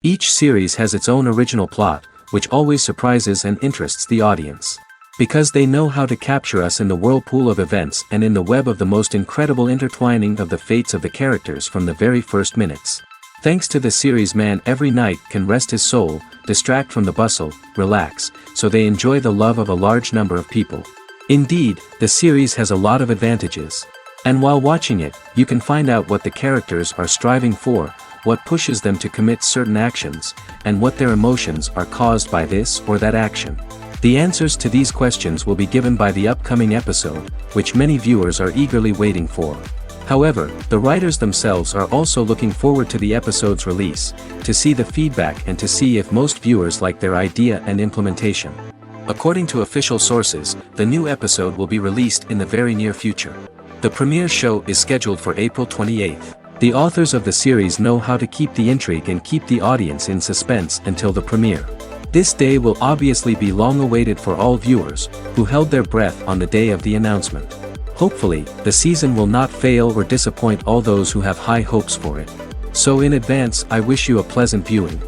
Each series has its own original plot, which always surprises and interests the audience. Because they know how to capture us in the whirlpool of events and in the web of the most incredible intertwining of the fates of the characters from the very first minutes. Thanks to the series, man every night can rest his soul, distract from the bustle, relax, so they enjoy the love of a large number of people. Indeed, the series has a lot of advantages. And while watching it, you can find out what the characters are striving for, what pushes them to commit certain actions, and what their emotions are caused by this or that action. The answers to these questions will be given by the upcoming episode, which many viewers are eagerly waiting for. However, the writers themselves are also looking forward to the episode's release, to see the feedback and to see if most viewers like their idea and implementation. According to official sources, the new episode will be released in the very near future. The premiere show is scheduled for April 28th. The authors of the series know how to keep the intrigue and keep the audience in suspense until the premiere. This day will obviously be long awaited for all viewers, who held their breath on the day of the announcement. Hopefully, the season will not fail or disappoint all those who have high hopes for it. So in advance, I wish you a pleasant viewing.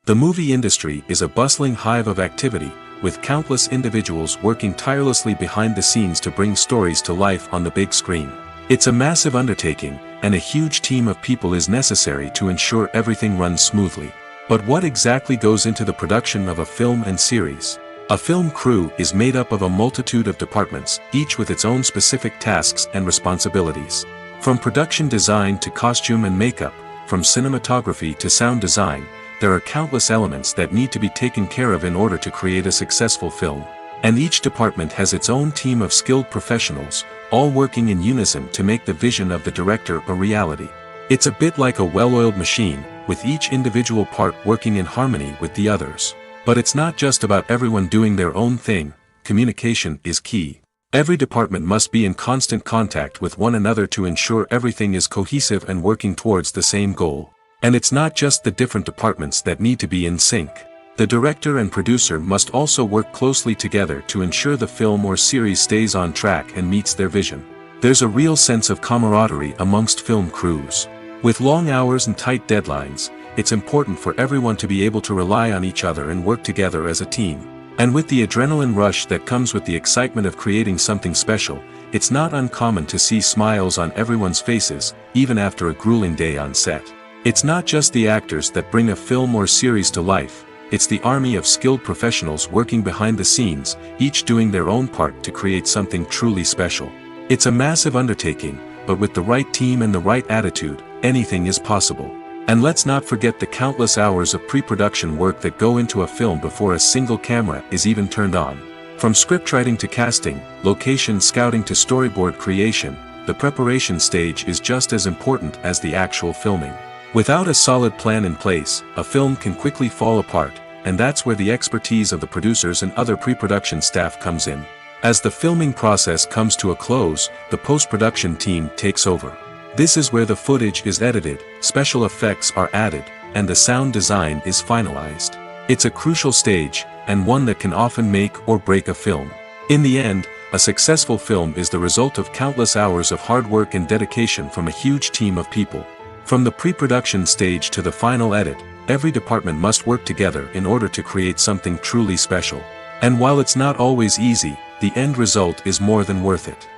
The movie industry is a bustling hive of activity, with countless individuals working tirelessly behind the scenes to bring stories to life on the big screen. It's a massive undertaking, and a huge team of people is necessary to ensure everything runs smoothly. But what exactly goes into the production of a film and series? A film crew is made up of a multitude of departments, each with its own specific tasks and responsibilities. From production design to costume and makeup, from cinematography to sound design, there are countless elements that need to be taken care of in order to create a successful film. And each department has its own team of skilled professionals, all working in unison to make the vision of the director a reality. It's a bit like a well-oiled machine, with each individual part working in harmony with the others. But it's not just about everyone doing their own thing. Communication is key. Every department must be in constant contact with one another to ensure everything is cohesive and working towards the same goal. And it's not just the different departments that need to be in sync. The director and producer must also work closely together to ensure the film or series stays on track and meets their vision. There's a real sense of camaraderie amongst film crews. With long hours and tight deadlines, it's important for everyone to be able to rely on each other and work together as a team. And with the adrenaline rush that comes with the excitement of creating something special, it's not uncommon to see smiles on everyone's faces, even after a grueling day on set. It's not just the actors that bring a film or series to life. It's the army of skilled professionals working behind the scenes, each doing their own part to create something truly special. It's a massive undertaking, but with the right team and the right attitude, anything is possible. And let's not forget the countless hours of pre-production work that go into a film before a single camera is even turned on. From scriptwriting to casting, location scouting to storyboard creation, the preparation stage is just as important as the actual filming. Without a solid plan in place, a film can quickly fall apart, and that's where the expertise of the producers and other pre-production staff comes in. As the filming process comes to a close, the post-production team takes over. This is where the footage is edited, special effects are added, and the sound design is finalized. It's a crucial stage, and one that can often make or break a film. In the end, a successful film is the result of countless hours of hard work and dedication from a huge team of people. From the pre-production stage to the final edit, every department must work together in order to create something truly special. And while it's not always easy, the end result is more than worth it.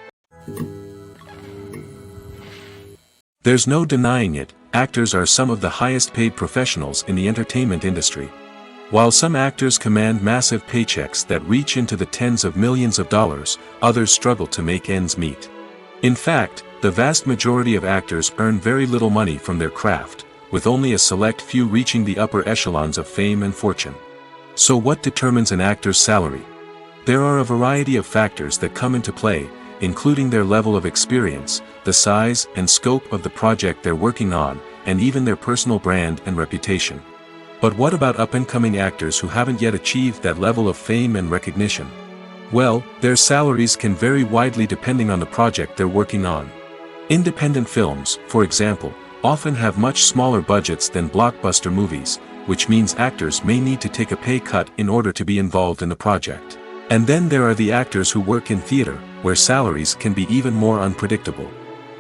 There's no denying it, actors are some of the highest paid professionals in the entertainment industry. While some actors command massive paychecks that reach into the tens of millions of dollars, others struggle to make ends meet. In fact, the vast majority of actors earn very little money from their craft, with only a select few reaching the upper echelons of fame and fortune. So what determines an actor's salary? There are a variety of factors that come into play, including their level of experience, the size and scope of the project they're working on, and even their personal brand and reputation. But what about up-and-coming actors who haven't yet achieved that level of fame and recognition? Well, their salaries can vary widely depending on the project they're working on. Independent films, for example, often have much smaller budgets than blockbuster movies, which means actors may need to take a pay cut in order to be involved in the project. And then there are the actors who work in theater, where salaries can be even more unpredictable.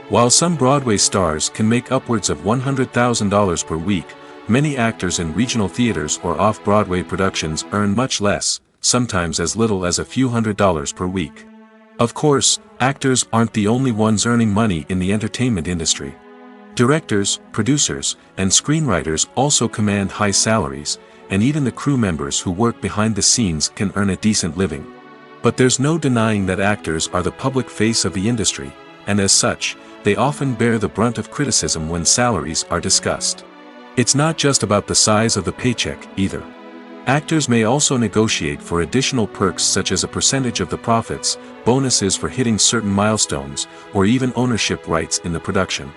While some Broadway stars can make upwards of $100,000 per week, many actors in regional theaters or off-Broadway productions earn much less, sometimes as little as a few $100s per week. Of course, actors aren't the only ones earning money in the entertainment industry. Directors, producers, and screenwriters also command high salaries, and even the crew members who work behind the scenes can earn a decent living. But there's no denying that actors are the public face of the industry, and as such, they often bear the brunt of criticism when salaries are discussed. It's not just about the size of the paycheck, either. Actors may also negotiate for additional perks such as a percentage of the profits, bonuses for hitting certain milestones, or even ownership rights in the production.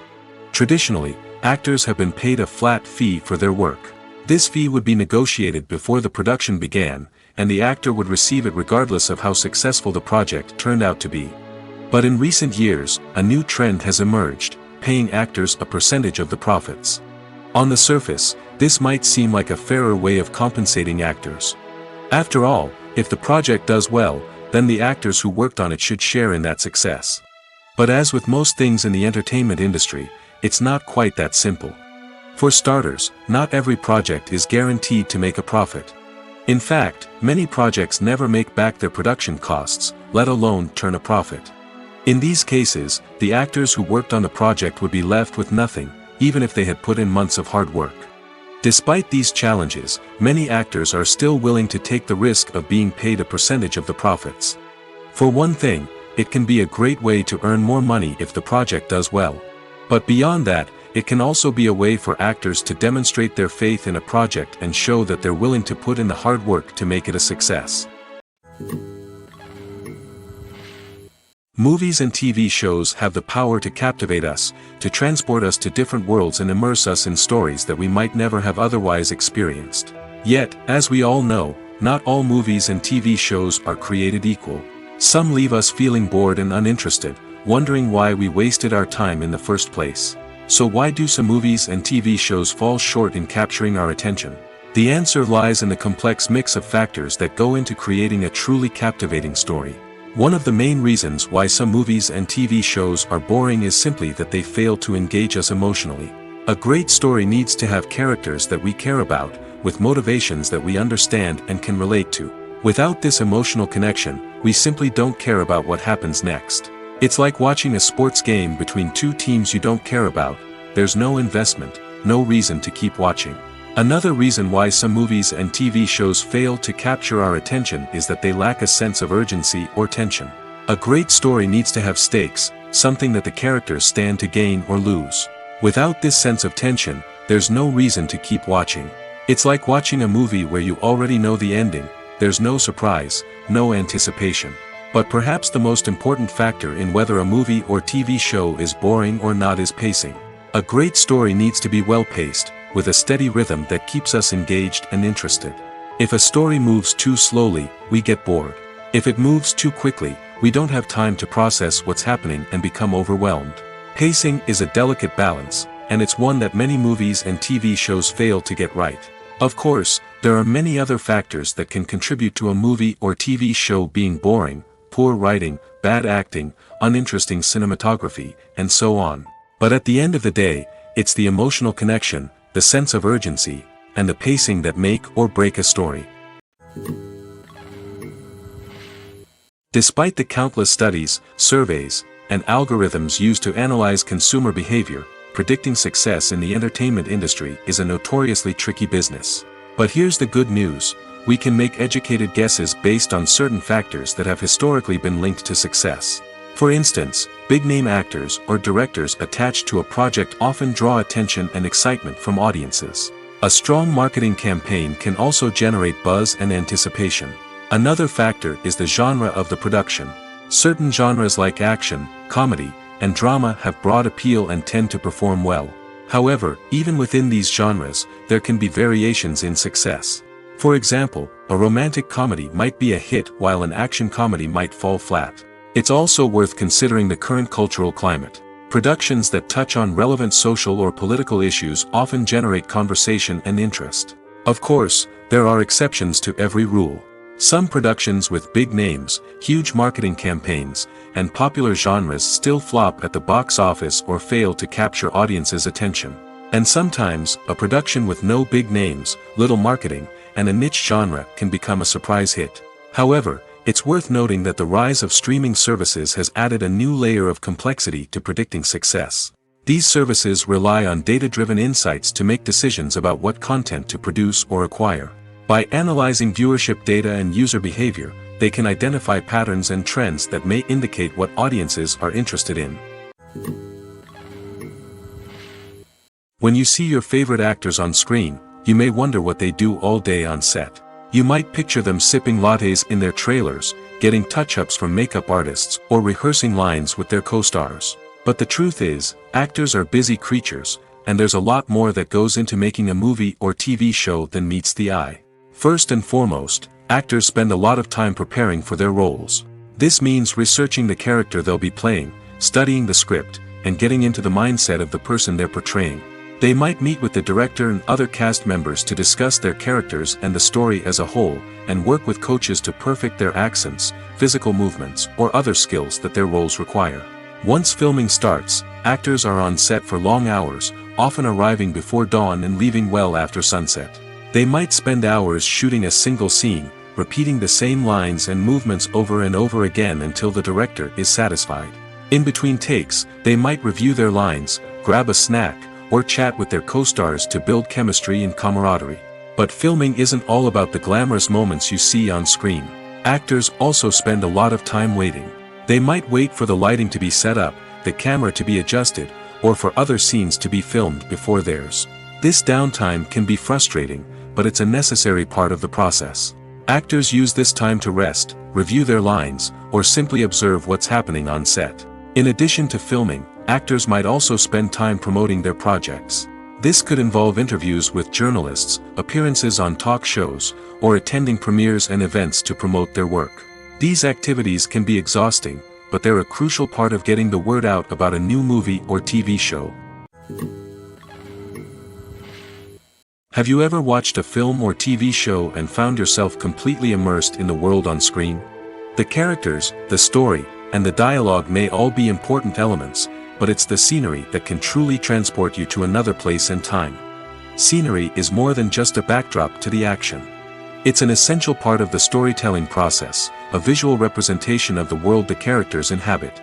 Traditionally, actors have been paid a flat fee for their work. This fee would be negotiated before the production began, and the actor would receive it regardless of how successful the project turned out to be. But in recent years, a new trend has emerged, paying actors a percentage of the profits. On the surface, this might seem like a fairer way of compensating actors. After all, if the project does well, then the actors who worked on it should share in that success. But as with most things in the entertainment industry, it's not quite that simple. For starters, not every project is guaranteed to make a profit. In fact, many projects never make back their production costs, let alone turn a profit. In these cases, the actors who worked on the project would be left with nothing, even if they had put in months of hard work. Despite these challenges, many actors are still willing to take the risk of being paid a percentage of the profits. For one thing, it can be a great way to earn more money if the project does well. But beyond that, it can also be a way for actors to demonstrate their faith in a project and show that they're willing to put in the hard work to make it a success. Movies and TV shows have the power to captivate us, to transport us to different worlds and immerse us in stories that we might never have otherwise experienced. Yet, as we all know, not all movies and TV shows are created equal. Some leave us feeling bored and uninterested, wondering why we wasted our time in the first place. So why do some movies and TV shows fall short in capturing our attention? The answer lies in the complex mix of factors that go into creating a truly captivating story. One of the main reasons why some movies and TV shows are boring is simply that they fail to engage us emotionally. A great story needs to have characters that we care about, with motivations that we understand and can relate to. Without this emotional connection, we simply don't care about what happens next. It's like watching a sports game between two teams you don't care about. There's no investment, no reason to keep watching. Another reason why some movies and TV shows fail to capture our attention is that they lack a sense of urgency or tension. A great story needs to have stakes, something that the characters stand to gain or lose. Without this sense of tension, there's no reason to keep watching. It's like watching a movie where you already know the ending, there's no surprise, no anticipation. But perhaps the most important factor in whether a movie or TV show is boring or not is pacing. A great story needs to be well-paced, with a steady rhythm that keeps us engaged and interested. If a story moves too slowly, we get bored. If it moves too quickly, we don't have time to process what's happening and become overwhelmed. Pacing is a delicate balance, and it's one that many movies and TV shows fail to get right. Of course, there are many other factors that can contribute to a movie or TV show being boring: poor writing, bad acting, uninteresting cinematography, and so on. But at the end of the day, it's the emotional connection, the sense of urgency, and the pacing that make or break a story. Despite the countless studies, surveys, and algorithms used to analyze consumer behavior, predicting success in the entertainment industry is a notoriously tricky business. But here's the good news: we can make educated guesses based on certain factors that have historically been linked to success. For instance, big-name actors or directors attached to a project often draw attention and excitement from audiences. A strong marketing campaign can also generate buzz and anticipation. Another factor is the genre of the production. Certain genres like action, comedy, and drama have broad appeal and tend to perform well. However, even within these genres, there can be variations in success. For example, a romantic comedy might be a hit while an action comedy might fall flat. It's also worth considering the current cultural climate. Productions that touch on relevant social or political issues often generate conversation and interest. Of course, there are exceptions to every rule. Some productions with big names, huge marketing campaigns, and popular genres still flop at the box office or fail to capture audiences' attention. And sometimes, a production with no big names, little marketing, and a niche genre can become a surprise hit. However, it's worth noting that the rise of streaming services has added a new layer of complexity to predicting success. These services rely on data-driven insights to make decisions about what content to produce or acquire. By analyzing viewership data and user behavior, they can identify patterns and trends that may indicate what audiences are interested in. When you see your favorite actors on screen, you may wonder what they do all day on set. You might picture them sipping lattes in their trailers, getting touch-ups from makeup artists, or rehearsing lines with their co-stars. But the truth is, actors are busy creatures, and there's a lot more that goes into making a movie or TV show than meets the eye. First and foremost, actors spend a lot of time preparing for their roles. This means researching the character they'll be playing, studying the script, and getting into the mindset of the person they're portraying. They might meet with the director and other cast members to discuss their characters and the story as a whole, and work with coaches to perfect their accents, physical movements, or other skills that their roles require. Once filming starts, actors are on set for long hours, often arriving before dawn and leaving well after sunset. They might spend hours shooting a single scene, repeating the same lines and movements over and over again until the director is satisfied. In between takes, they might review their lines, grab a snack, or chat with their co-stars to build chemistry and camaraderie. But filming isn't all about the glamorous moments you see on screen. Actors also spend a lot of time waiting. They might wait for the lighting to be set up, the camera to be adjusted, or for other scenes to be filmed before theirs. This downtime can be frustrating, but it's a necessary part of the process. Actors use this time to rest, review their lines, or simply observe what's happening on set. In addition to filming, actors might also spend time promoting their projects. This could involve interviews with journalists, appearances on talk shows, or attending premieres and events to promote their work. These activities can be exhausting, but they're a crucial part of getting the word out about a new movie or TV show. Have you ever watched a film or TV show and found yourself completely immersed in the world on screen? The characters, the story, and the dialogue may all be important elements, but it's the scenery that can truly transport you to another place and time. Scenery is more than just a backdrop to the action. It's an essential part of the storytelling process, a visual representation of the world the characters inhabit.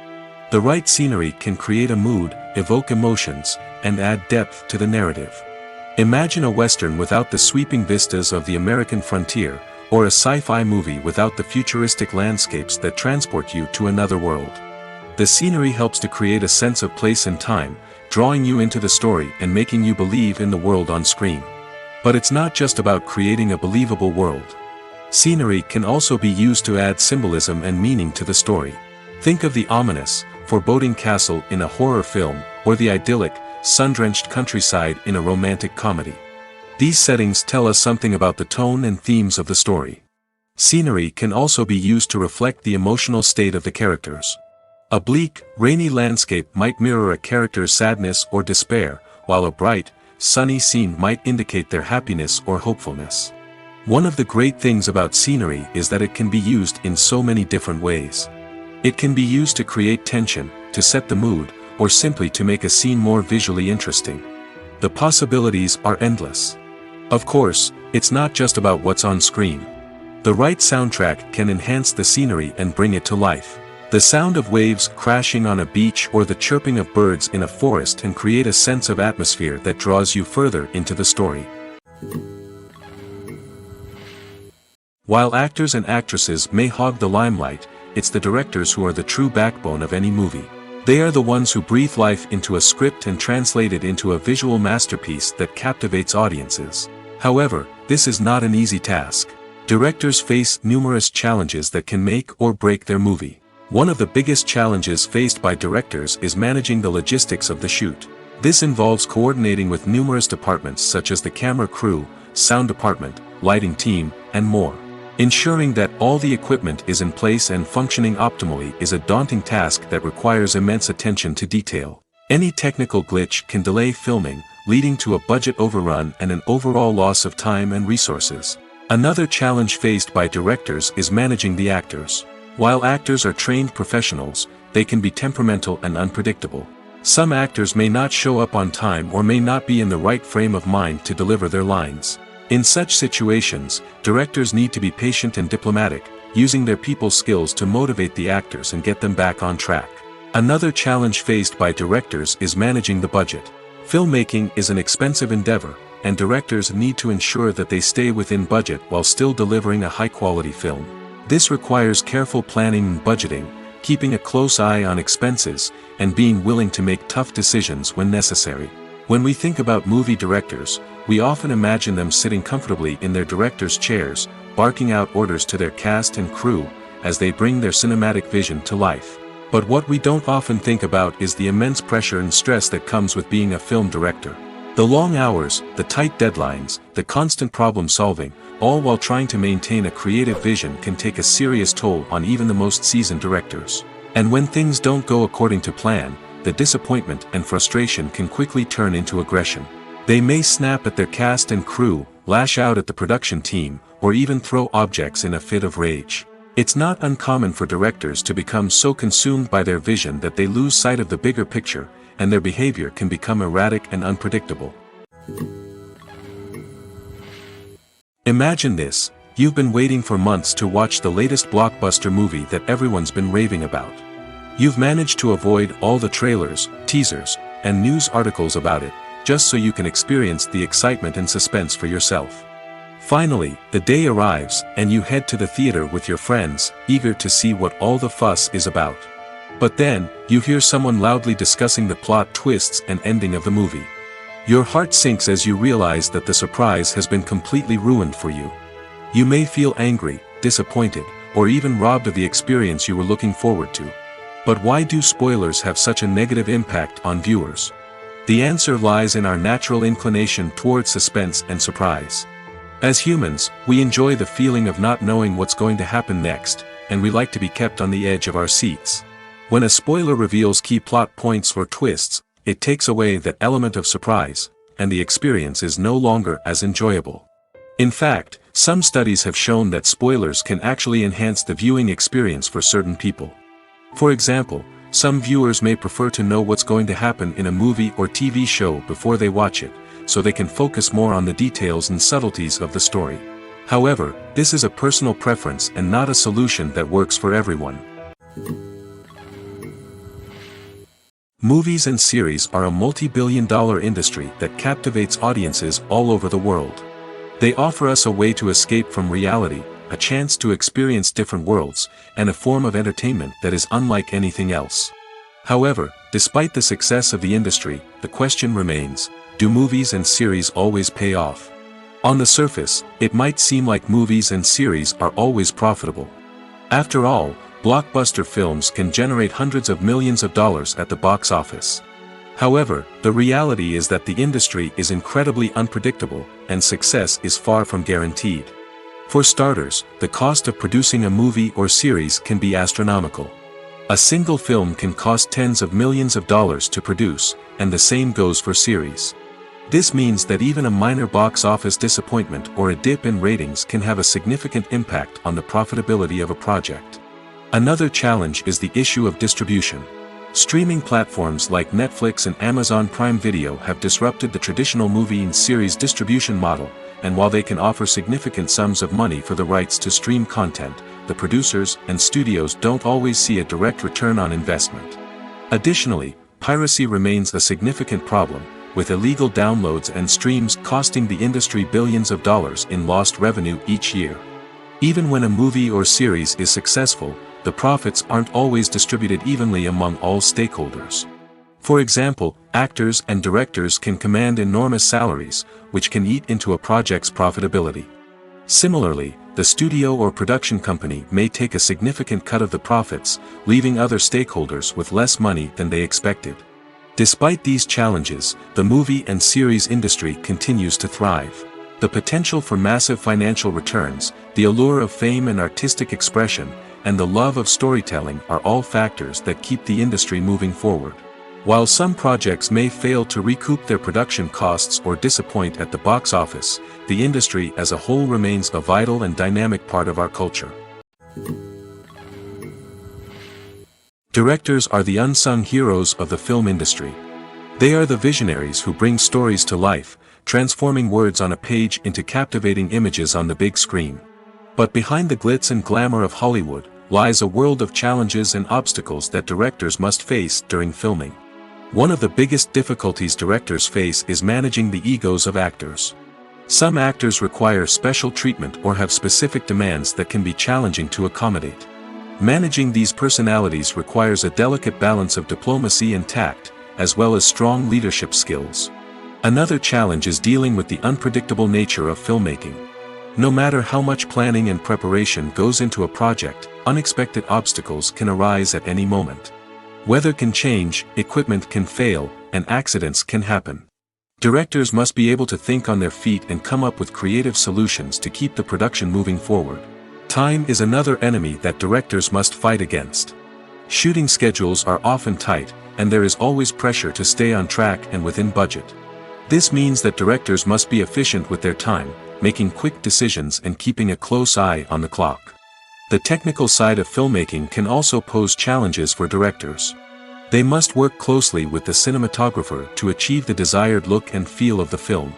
The right scenery can create a mood, evoke emotions, and add depth to the narrative. Imagine a Western without the sweeping vistas of the American frontier, or a sci-fi movie without the futuristic landscapes that transport you to another world. The scenery helps to create a sense of place and time, drawing you into the story and making you believe in the world on screen. But it's not just about creating a believable world. Scenery can also be used to add symbolism and meaning to the story. Think of the ominous, foreboding castle in a horror film, or the idyllic, sun-drenched countryside in a romantic comedy. These settings tell us something about the tone and themes of the story. Scenery can also be used to reflect the emotional state of the characters. A bleak, rainy landscape might mirror a character's sadness or despair, while a bright, sunny scene might indicate their happiness or hopefulness. One of the great things about scenery is that it can be used in so many different ways. It can be used to create tension, to set the mood, or simply to make a scene more visually interesting. The possibilities are endless. Of course, it's not just about what's on screen. The right soundtrack can enhance the scenery and bring it to life. The sound of waves crashing on a beach or the chirping of birds in a forest can create a sense of atmosphere that draws you further into the story. While actors and actresses may hog the limelight, it's the directors who are the true backbone of any movie. They are the ones who breathe life into a script and translate it into a visual masterpiece that captivates audiences. However, this is not an easy task. Directors face numerous challenges that can make or break their movie. One of the biggest challenges faced by directors is managing the logistics of the shoot. This involves coordinating with numerous departments such as the camera crew, sound department, lighting team, and more. Ensuring that all the equipment is in place and functioning optimally is a daunting task that requires immense attention to detail. Any technical glitch can delay filming, leading to a budget overrun and an overall loss of time and resources. Another challenge faced by directors is managing the actors. While actors are trained professionals, they can be temperamental and unpredictable. Some actors may not show up on time or may not be in the right frame of mind to deliver their lines. In such situations, directors need to be patient and diplomatic, using their people skills to motivate the actors and get them back on track. Another challenge faced by directors is managing the budget. Filmmaking is an expensive endeavor, and directors need to ensure that they stay within budget while still delivering a high-quality film. This requires careful planning and budgeting, keeping a close eye on expenses, and being willing to make tough decisions when necessary. When we think about movie directors, we often imagine them sitting comfortably in their director's chairs, barking out orders to their cast and crew, as they bring their cinematic vision to life. But what we don't often think about is the immense pressure and stress that comes with being a film director. The long hours, the tight deadlines, the constant problem solving, all while trying to maintain a creative vision can take a serious toll on even the most seasoned directors. And when things don't go according to plan, the disappointment and frustration can quickly turn into aggression. They may snap at their cast and crew, lash out at the production team, or even throw objects in a fit of rage. It's not uncommon for directors to become so consumed by their vision that they lose sight of the bigger picture, and their behavior can become erratic and unpredictable. Imagine this: you've been waiting for months to watch the latest blockbuster movie that everyone's been raving about. You've managed to avoid all the trailers, teasers, and news articles about it, just so you can experience the excitement and suspense for yourself. Finally, the day arrives, and you head to the theater with your friends, eager to see what all the fuss is about. But then, you hear someone loudly discussing the plot twists and ending of the movie. Your heart sinks as you realize that the surprise has been completely ruined for you. You may feel angry, disappointed, or even robbed of the experience you were looking forward to. But why do spoilers have such a negative impact on viewers? The answer lies in our natural inclination towards suspense and surprise. As humans, we enjoy the feeling of not knowing what's going to happen next, and we like to be kept on the edge of our seats. When a spoiler reveals key plot points or twists, it takes away that element of surprise, and the experience is no longer as enjoyable. In fact, some studies have shown that spoilers can actually enhance the viewing experience for certain people. For example, some viewers may prefer to know what's going to happen in a movie or TV show before they watch it, so they can focus more on the details and subtleties of the story. However, this is a personal preference and not a solution that works for everyone. Movies and series are a multi-billion-dollar industry that captivates audiences all over the world. They offer us a way to escape from reality, a chance to experience different worlds, and a form of entertainment that is unlike anything else. However, despite the success of the industry, the question remains: do movies and series always pay off? On the surface, it might seem like movies and series are always profitable. After all, blockbuster films can generate hundreds of millions of dollars at the box office. However, the reality is that the industry is incredibly unpredictable, and success is far from guaranteed. For starters, the cost of producing a movie or series can be astronomical. A single film can cost tens of millions of dollars to produce, and the same goes for series. This means that even a minor box office disappointment or a dip in ratings can have a significant impact on the profitability of a project. Another challenge is the issue of distribution. Streaming platforms like Netflix and Amazon Prime Video have disrupted the traditional movie and series distribution model, and while they can offer significant sums of money for the rights to stream content, the producers and studios don't always see a direct return on investment. Additionally, piracy remains a significant problem, with illegal downloads and streams costing the industry billions of dollars in lost revenue each year. Even when a movie or series is successful, the profits aren't always distributed evenly among all stakeholders. For example, actors and directors can command enormous salaries, which can eat into a project's profitability. Similarly, the studio or production company may take a significant cut of the profits, leaving other stakeholders with less money than they expected. Despite these challenges, the movie and series industry continues to thrive. The potential for massive financial returns, the allure of fame and artistic expression, and the love of storytelling are all factors that keep the industry moving forward. While some projects may fail to recoup their production costs or disappoint at the box office, the industry as a whole remains a vital and dynamic part of our culture. Directors are the unsung heroes of the film industry. They are the visionaries who bring stories to life, transforming words on a page into captivating images on the big screen. But behind the glitz and glamour of Hollywood, lies a world of challenges and obstacles that directors must face during filming. One of the biggest difficulties directors face is managing the egos of actors. Some actors require special treatment or have specific demands that can be challenging to accommodate. Managing these personalities requires a delicate balance of diplomacy and tact, as well as strong leadership skills. Another challenge is dealing with the unpredictable nature of filmmaking. No matter how much planning and preparation goes into a project, unexpected obstacles can arise at any moment. Weather can change, equipment can fail, and accidents can happen. Directors must be able to think on their feet and come up with creative solutions to keep the production moving forward. Time is another enemy that directors must fight against. Shooting schedules are often tight, and there is always pressure to stay on track and within budget. This means that directors must be efficient with their time, making quick decisions and keeping a close eye on the clock. The technical side of filmmaking can also pose challenges for directors. They must work closely with the cinematographer to achieve the desired look and feel of the film.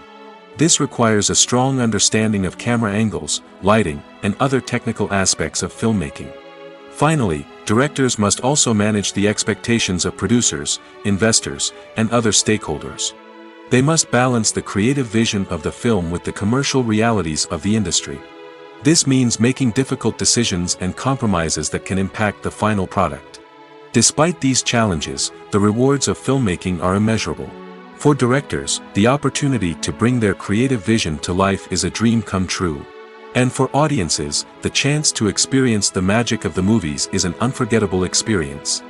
This requires a strong understanding of camera angles, lighting, and other technical aspects of filmmaking. Finally, directors must also manage the expectations of producers, investors, and other stakeholders. They must balance the creative vision of the film with the commercial realities of the industry. This means making difficult decisions and compromises that can impact the final product. Despite these challenges, the rewards of filmmaking are immeasurable. For directors, the opportunity to bring their creative vision to life is a dream come true. And for audiences, the chance to experience the magic of the movies is an unforgettable experience.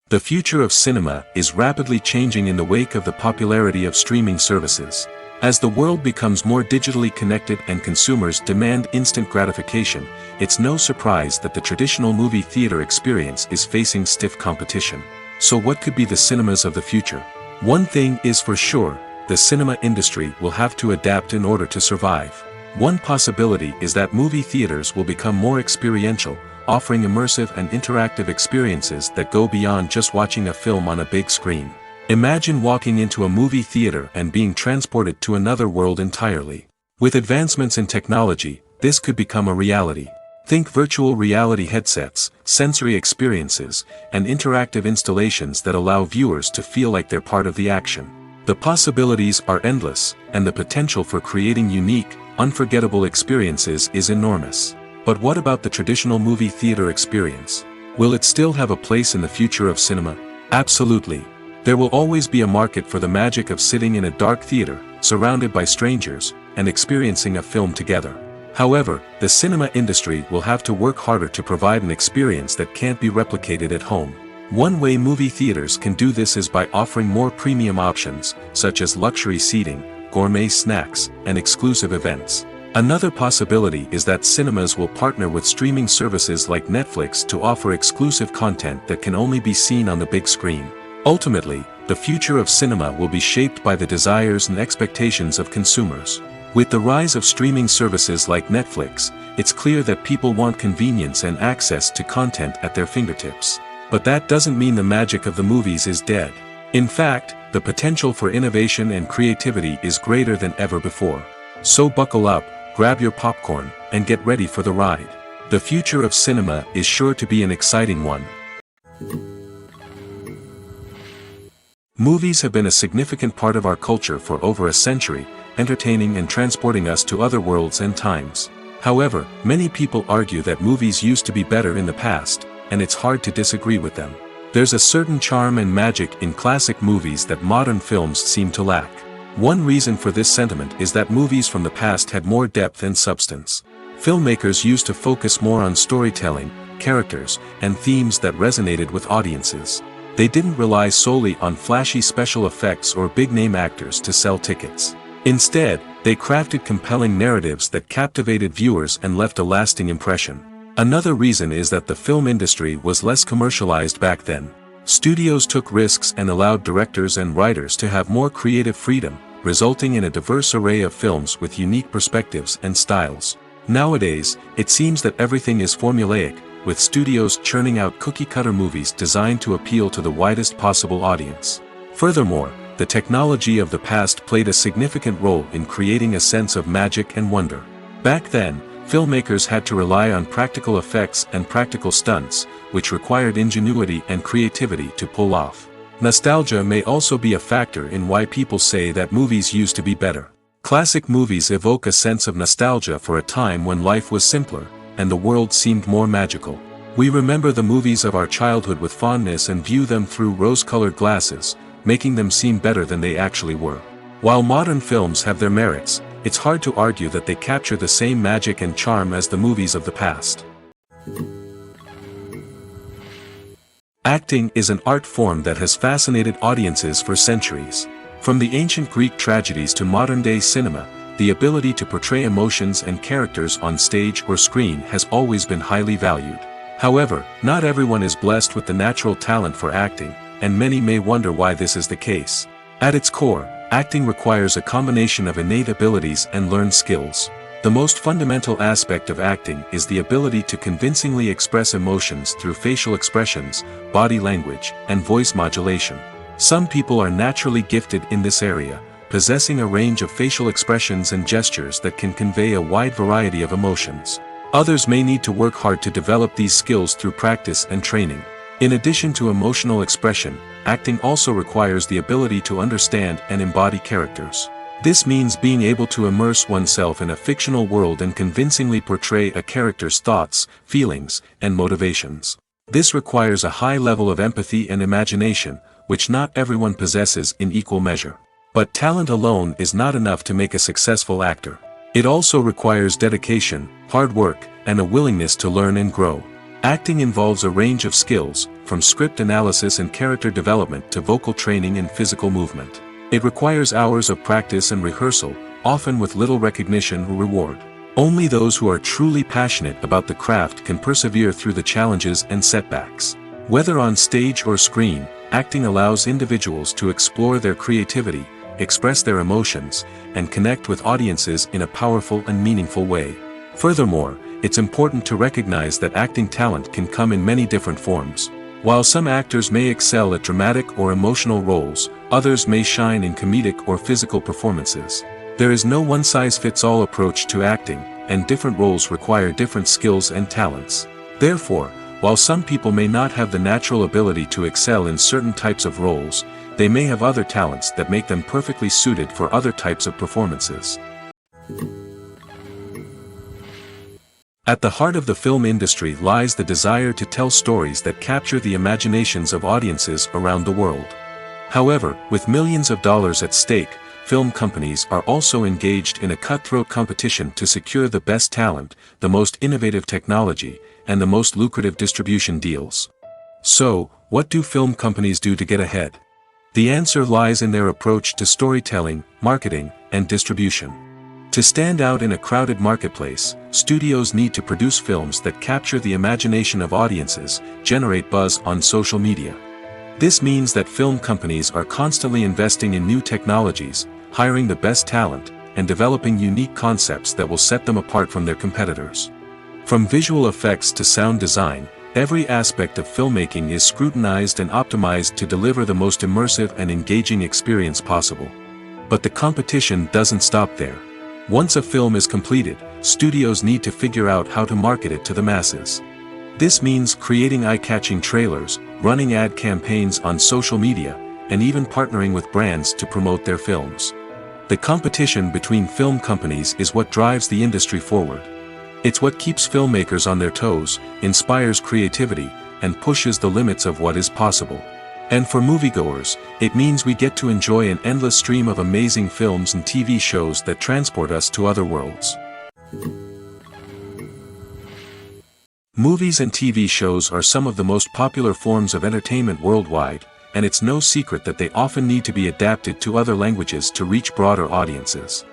The future of cinema is rapidly changing in the wake of the popularity of streaming services. As the world becomes more digitally connected and consumers demand instant gratification, it's no surprise that the traditional movie theater experience is facing stiff competition. So what could be the cinemas of the future? One thing is for sure, the cinema industry will have to adapt in order to survive. One possibility is that movie theaters will become more experiential, offering immersive and interactive experiences that go beyond just watching a film on a big screen. Imagine walking into a movie theater and being transported to another world entirely. With advancements in technology, this could become a reality. Think virtual reality headsets, sensory experiences, and interactive installations that allow viewers to feel like they're part of the action. The possibilities are endless, and the potential for creating unique, unforgettable experiences is enormous. But what about the traditional movie theater experience? Will it still have a place in the future of cinema? Absolutely. There will always be a market for the magic of sitting in a dark theater, surrounded by strangers, and experiencing a film together. However, the cinema industry will have to work harder to provide an experience that can't be replicated at home. One way movie theaters can do this is by offering more premium options, such as luxury seating, gourmet snacks, and exclusive events. Another possibility is that cinemas will partner with streaming services like Netflix to offer exclusive content that can only be seen on the big screen. Ultimately, the future of cinema will be shaped by the desires and expectations of consumers. With the rise of streaming services like Netflix, it's clear that people want convenience and access to content at their fingertips. But that doesn't mean the magic of the movies is dead. In fact, the potential for innovation and creativity is greater than ever before. So buckle up, grab your popcorn, and get ready for the ride. The future of cinema is sure to be an exciting one. Movies have been a significant part of our culture for over a century, entertaining and transporting us to other worlds and times. However, many people argue that movies used to be better in the past, and it's hard to disagree with them. There's a certain charm and magic in classic movies that modern films seem to lack. One reason for this sentiment is that movies from the past had more depth and substance. Filmmakers used to focus more on storytelling, characters, and themes that resonated with audiences. They didn't rely solely on flashy special effects or big-name actors to sell tickets. Instead, they crafted compelling narratives that captivated viewers and left a lasting impression. Another reason is that the film industry was less commercialized back then. Studios took risks and allowed directors and writers to have more creative freedom, resulting in a diverse array of films with unique perspectives and styles. Nowadays, it seems that everything is formulaic, with studios churning out cookie-cutter movies designed to appeal to the widest possible audience. Furthermore, the technology of the past played a significant role in creating a sense of magic and wonder. Back then, filmmakers had to rely on practical effects and practical stunts, which required ingenuity and creativity to pull off. Nostalgia may also be a factor in why people say that movies used to be better. Classic movies evoke a sense of nostalgia for a time when life was simpler, and the world seemed more magical. We remember the movies of our childhood with fondness and view them through rose-colored glasses, making them seem better than they actually were. While modern films have their merits, it's hard to argue that they capture the same magic and charm as the movies of the past. Acting is an art form that has fascinated audiences for centuries. From the ancient Greek tragedies to modern-day cinema, the ability to portray emotions and characters on stage or screen has always been highly valued. However, not everyone is blessed with the natural talent for acting, and many may wonder why this is the case. At its core, acting requires a combination of innate abilities and learned skills. The most fundamental aspect of acting is the ability to convincingly express emotions through facial expressions, body language, and voice modulation. Some people are naturally gifted in this area, possessing a range of facial expressions and gestures that can convey a wide variety of emotions. Others may need to work hard to develop these skills through practice and training. In addition to emotional expression, acting also requires the ability to understand and embody characters. This means being able to immerse oneself in a fictional world and convincingly portray a character's thoughts, feelings, and motivations. This requires a high level of empathy and imagination, which not everyone possesses in equal measure. But talent alone is not enough to make a successful actor. It also requires dedication, hard work, and a willingness to learn and grow. Acting involves a range of skills, from script analysis and character development to vocal training and physical movement. It requires hours of practice and rehearsal, often with little recognition or reward. Only those who are truly passionate about the craft can persevere through the challenges and setbacks. Whether on stage or screen, acting allows individuals to explore their creativity, express their emotions, and connect with audiences in a powerful and meaningful way. Furthermore, it's important to recognize that acting talent can come in many different forms. While some actors may excel at dramatic or emotional roles, others may shine in comedic or physical performances. There is no one-size-fits-all approach to acting, and different roles require different skills and talents. Therefore, while some people may not have the natural ability to excel in certain types of roles, they may have other talents that make them perfectly suited for other types of performances. At the heart of the film industry lies the desire to tell stories that capture the imaginations of audiences around the world. However, with millions of dollars at stake, film companies are also engaged in a cutthroat competition to secure the best talent, the most innovative technology, and the most lucrative distribution deals. So, what do film companies do to get ahead? The answer lies in their approach to storytelling, marketing, and distribution. To stand out in a crowded marketplace, studios need to produce films that capture the imagination of audiences, generate buzz on social media. This means that film companies are constantly investing in new technologies, hiring the best talent, and developing unique concepts that will set them apart from their competitors. From visual effects to sound design, every aspect of filmmaking is scrutinized and optimized to deliver the most immersive and engaging experience possible. But the competition doesn't stop there. Once a film is completed, studios need to figure out how to market it to the masses. This means creating eye-catching trailers, running ad campaigns on social media, and even partnering with brands to promote their films. The competition between film companies is what drives the industry forward. It's what keeps filmmakers on their toes, inspires creativity, and pushes the limits of what is possible. And for moviegoers, it means we get to enjoy an endless stream of amazing films and TV shows that transport us to other worlds. Movies and TV shows are some of the most popular forms of entertainment worldwide, and it's no secret that they often need to be adapted to other languages to reach broader audiences.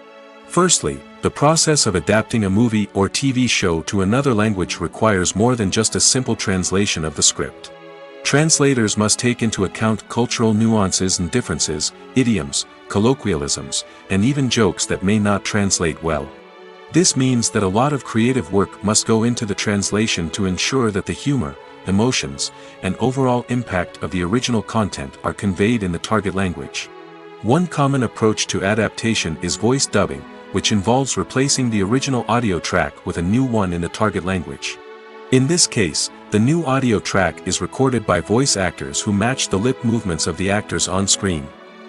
Firstly, the process of adapting a movie or TV show to another language requires more than just a simple translation of the script. Translators must take into account cultural nuances and differences, idioms, colloquialisms, and even jokes that may not translate well. This means that a lot of creative work must go into the translation to ensure that the humor, emotions, and overall impact of the original content are conveyed in the target language. One common approach to adaptation is voice dubbing, which involves replacing the original audio track with a new one in the target language. In this case, the new audio track is recorded by voice actors who match the lip movements of the actors on screen.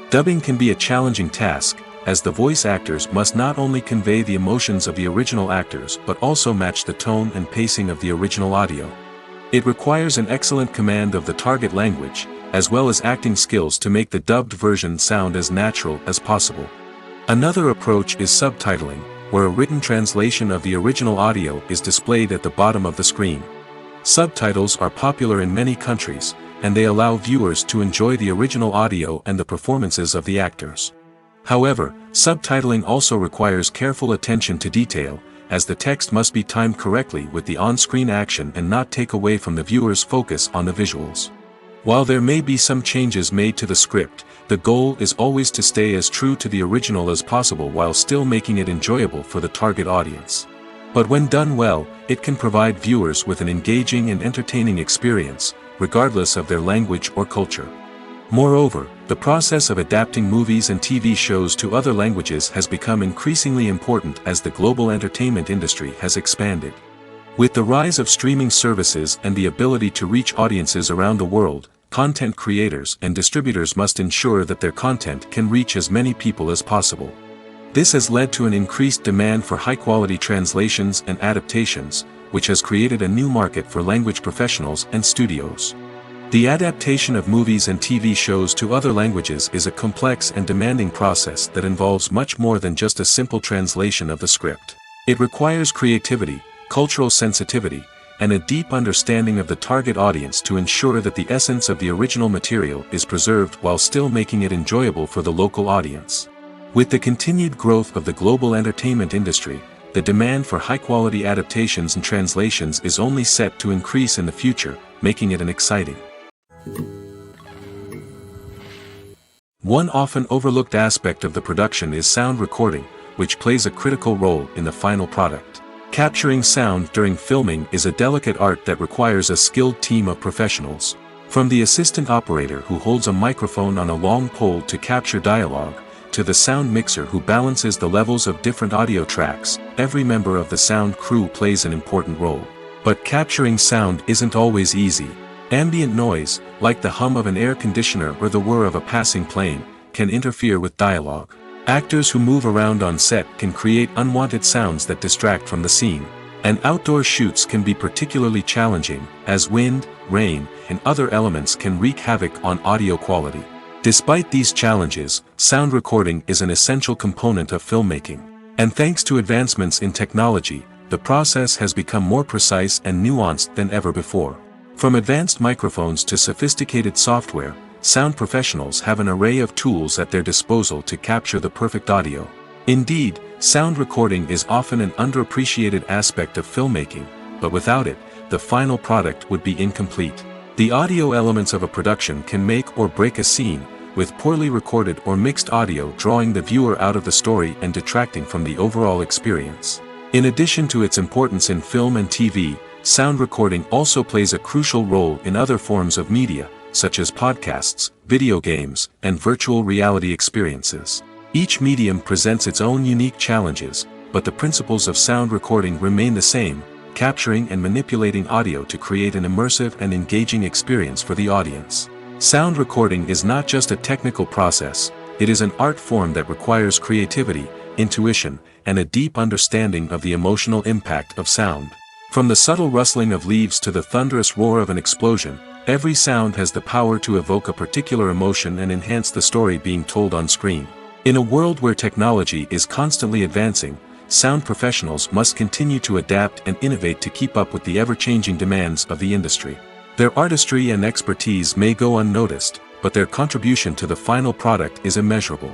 Dubbing can be a challenging task, as the voice actors must not only convey the emotions of the original actors but also match the tone and pacing of the original audio. It requires an excellent command of the target language, as well as acting skills to make the dubbed version sound as natural as possible. Another approach is subtitling, where a written translation of the original audio is displayed at the bottom of the screen. Subtitles are popular in many countries, and they allow viewers to enjoy the original audio and the performances of the actors. However, subtitling also requires careful attention to detail, as the text must be timed correctly with the on-screen action and not take away from the viewer's focus on the visuals. While there may be some changes made to the script, the goal is always to stay as true to the original as possible while still making it enjoyable for the target audience. But when done well, it can provide viewers with an engaging and entertaining experience, regardless of their language or culture. Moreover, the process of adapting movies and TV shows to other languages has become increasingly important as the global entertainment industry has expanded. With the rise of streaming services and the ability to reach audiences around the world, content creators and distributors must ensure that their content can reach as many people as possible. This has led to an increased demand for high-quality translations and adaptations, which has created a new market for language professionals and studios. The adaptation of movies and TV shows to other languages is a complex and demanding process that involves much more than just a simple translation of the script. It requires creativity, cultural sensitivity, and a deep understanding of the target audience to ensure that the essence of the original material is preserved while still making it enjoyable for the local audience. With the continued growth of the global entertainment industry, the demand for high-quality adaptations and translations is only set to increase in the future, making it an exciting. One often overlooked aspect of the production is sound recording, which plays a critical role in the final product. Capturing sound during filming is a delicate art that requires a skilled team of professionals. From the assistant operator who holds a microphone on a long pole to capture dialogue, to the sound mixer who balances the levels of different audio tracks, every member of the sound crew plays an important role. But capturing sound isn't always easy. Ambient noise, like the hum of an air conditioner or the whir of a passing plane, can interfere with dialogue. Actors who move around on set can create unwanted sounds that distract from the scene. And outdoor shoots can be particularly challenging, as wind, rain, and other elements can wreak havoc on audio quality. Despite these challenges, sound recording is an essential component of filmmaking. And thanks to advancements in technology, the process has become more precise and nuanced than ever before. From advanced microphones to sophisticated software, sound professionals have an array of tools at their disposal to capture the perfect audio. Indeed, sound recording is often an underappreciated aspect of filmmaking, but without it, the final product would be incomplete. The audio elements of a production can make or break a scene, with poorly recorded or mixed audio drawing the viewer out of the story and detracting from the overall experience. In addition to its importance in film and TV, sound recording also plays a crucial role in other forms of media, such as podcasts, video games, and virtual reality experiences. Each medium presents its own unique challenges, but the principles of sound recording remain the same: capturing and manipulating audio to create an immersive and engaging experience for the audience. Sound recording is not just a technical process, it is an art form that requires creativity, intuition, and a deep understanding of the emotional impact of sound. From the subtle rustling of leaves to the thunderous roar of an explosion, every sound has the power to evoke a particular emotion and enhance the story being told on screen. In a world where technology is constantly advancing, sound professionals must continue to adapt and innovate to keep up with the ever-changing demands of the industry. Their artistry and expertise may go unnoticed, but their contribution to the final product is immeasurable.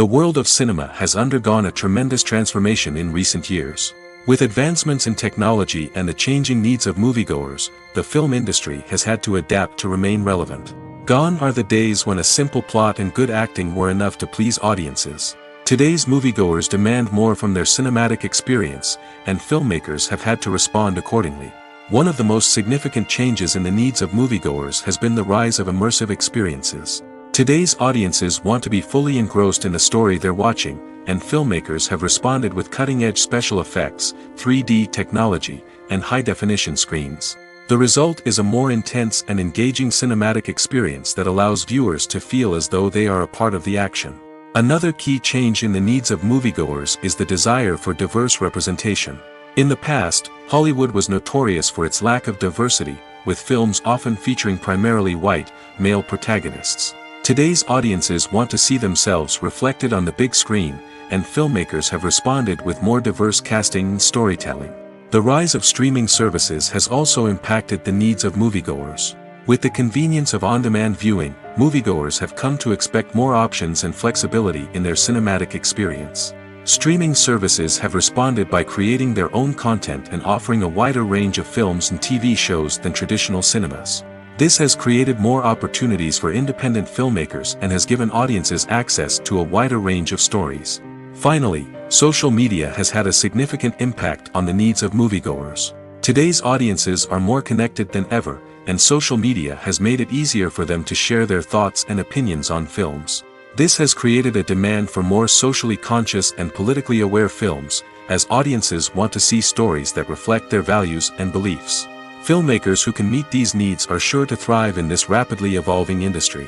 The world of cinema has undergone a tremendous transformation in recent years. With advancements in technology and the changing needs of moviegoers, the film industry has had to adapt to remain relevant. Gone are the days when a simple plot and good acting were enough to please audiences. Today's moviegoers demand more from their cinematic experience, and filmmakers have had to respond accordingly. One of the most significant changes in the needs of moviegoers has been the rise of immersive experiences. Today's audiences want to be fully engrossed in the story they're watching, and filmmakers have responded with cutting-edge special effects, 3D technology, and high-definition screens. The result is a more intense and engaging cinematic experience that allows viewers to feel as though they are a part of the action. Another key change in the needs of moviegoers is the desire for diverse representation. In the past, Hollywood was notorious for its lack of diversity, with films often featuring primarily white, male protagonists. Today's audiences want to see themselves reflected on the big screen, and filmmakers have responded with more diverse casting and storytelling. The rise of streaming services has also impacted the needs of moviegoers. With the convenience of on-demand viewing, moviegoers have come to expect more options and flexibility in their cinematic experience. Streaming services have responded by creating their own content and offering a wider range of films and TV shows than traditional cinemas. This has created more opportunities for independent filmmakers and has given audiences access to a wider range of stories. Finally, social media has had a significant impact on the needs of moviegoers. Today's audiences are more connected than ever, and social media has made it easier for them to share their thoughts and opinions on films. This has created a demand for more socially conscious and politically aware films, as audiences want to see stories that reflect their values and beliefs. Filmmakers who can meet these needs are sure to thrive in this rapidly evolving industry.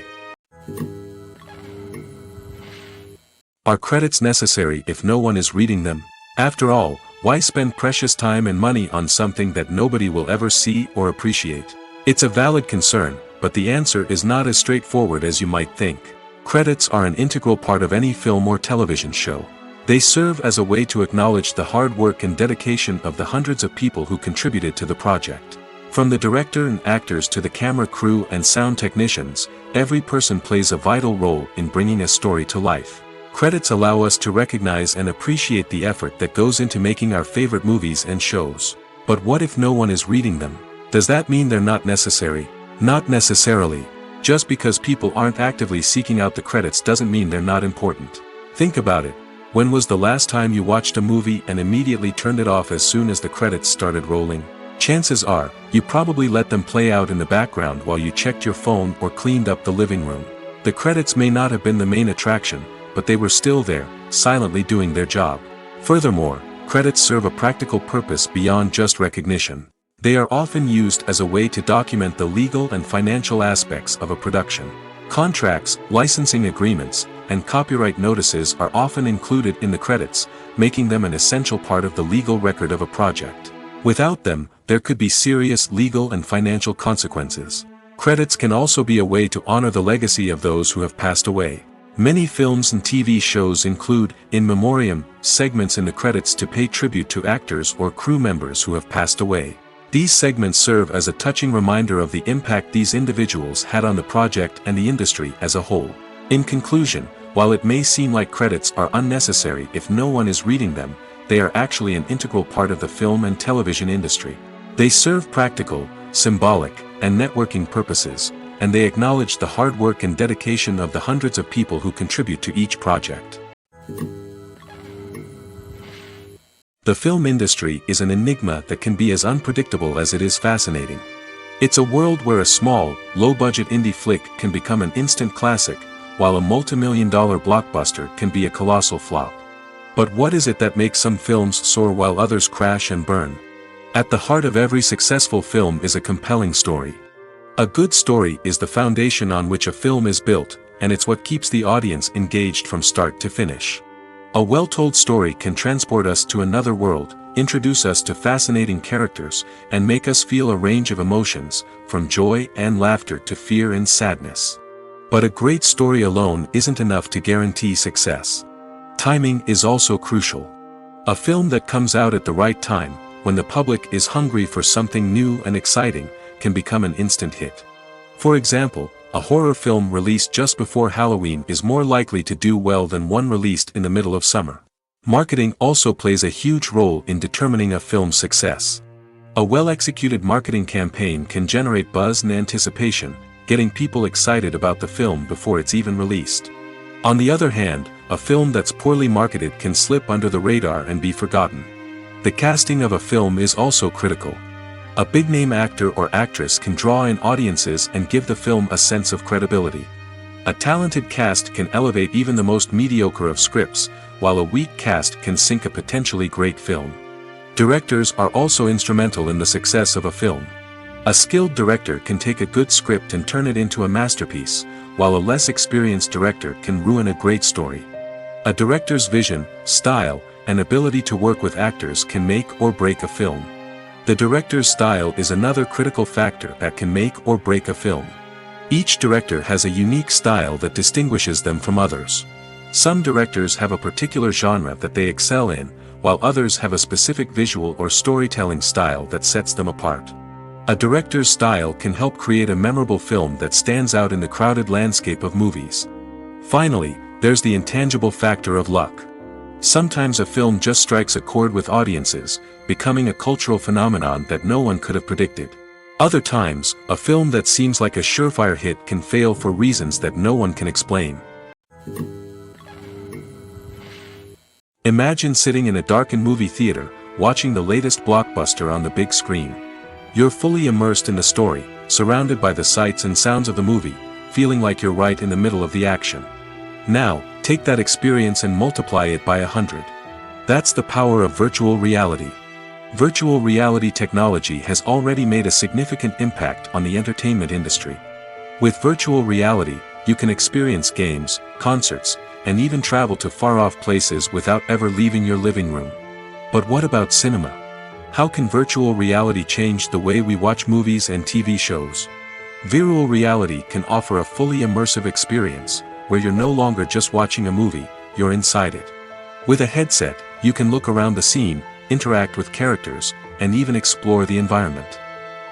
Are credits necessary if no one is reading them? After all, why spend precious time and money on something that nobody will ever see or appreciate? It's a valid concern, but the answer is not as straightforward as you might think. Credits are an integral part of any film or television show. They serve as a way to acknowledge the hard work and dedication of the hundreds of people who contributed to the project. From the director and actors to the camera crew and sound technicians, every person plays a vital role in bringing a story to life. Credits allow us to recognize and appreciate the effort that goes into making our favorite movies and shows. But what if no one is reading them? Does that mean they're not necessary? Not necessarily. Just because people aren't actively seeking out the credits doesn't mean they're not important. Think about it. When was the last time you watched a movie and immediately turned it off as soon as the credits started rolling? Chances are, you probably let them play out in the background while you checked your phone or cleaned up the living room. The credits may not have been the main attraction, but they were still there, silently doing their job. Furthermore, credits serve a practical purpose beyond just recognition. They are often used as a way to document the legal and financial aspects of a production. Contracts, licensing agreements, and copyright notices are often included in the credits, making them an essential part of the legal record of a project. Without them, there could be serious legal and financial consequences. Credits can also be a way to honor the legacy of those who have passed away. Many films and TV shows include, in memoriam, segments in the credits to pay tribute to actors or crew members who have passed away. These segments serve as a touching reminder of the impact these individuals had on the project and the industry as a whole. In conclusion, while it may seem like credits are unnecessary if no one is reading them, they are actually an integral part of the film and television industry. They serve practical, symbolic, and networking purposes, and they acknowledge the hard work and dedication of the hundreds of people who contribute to each project. The film industry is an enigma that can be as unpredictable as it is fascinating. It's a world where a small, low-budget indie flick can become an instant classic, while a multi-million-dollar blockbuster can be a colossal flop. But what is it that makes some films soar while others crash and burn? At the heart of every successful film is a compelling story. A good story is the foundation on which a film is built, and it's what keeps the audience engaged from start to finish. A well-told story can transport us to another world, introduce us to fascinating characters, and make us feel a range of emotions, from joy and laughter to fear and sadness. But a great story alone isn't enough to guarantee success. Timing is also crucial. A film that comes out at the right time, when the public is hungry for something new and exciting, can become an instant hit. For example, A horror film released just before Halloween is more likely to do well than one released in the middle of summer. Marketing also plays a huge role in determining a film's success. A well-executed marketing campaign can generate buzz and anticipation, getting people excited about the film before it's even released. On the other hand, a film that's poorly marketed can slip under the radar and be forgotten. The casting of a film is also critical. A big-name actor or actress can draw in audiences and give the film a sense of credibility. A talented cast can elevate even the most mediocre of scripts, while a weak cast can sink a potentially great film. Directors are also instrumental in the success of a film. A skilled director can take a good script and turn it into a masterpiece, while a less experienced director can ruin a great story. A director's vision, style, and ability to work with actors can make or break a film. The director's style is another critical factor that can make or break a film. Each director has a unique style that distinguishes them from others. Some directors have a particular genre that they excel in, while others have a specific visual or storytelling style that sets them apart. A director's style can help create a memorable film that stands out in the crowded landscape of movies. Finally, there's the intangible factor of luck. Sometimes a film just strikes a chord with audiences, becoming a cultural phenomenon that no one could have predicted. Other times, a film that seems like a surefire hit can fail for reasons that no one can explain. Imagine sitting in a darkened movie theater, watching the latest blockbuster on the big screen. You're fully immersed in the story, surrounded by the sights and sounds of the movie, feeling like you're right in the middle of the action. Now, take that experience and multiply it by 100. That's the power of virtual reality. Virtual reality technology has already made a significant impact on the entertainment industry. With virtual reality, you can experience games, concerts, and even travel to far-off places without ever leaving your living room. But what about cinema? How can virtual reality change the way we watch movies and TV shows? Virtual reality can offer a fully immersive experience, where you're no longer just watching a movie, you're inside it. With a headset, you can look around the scene, interact with characters, and even explore the environment.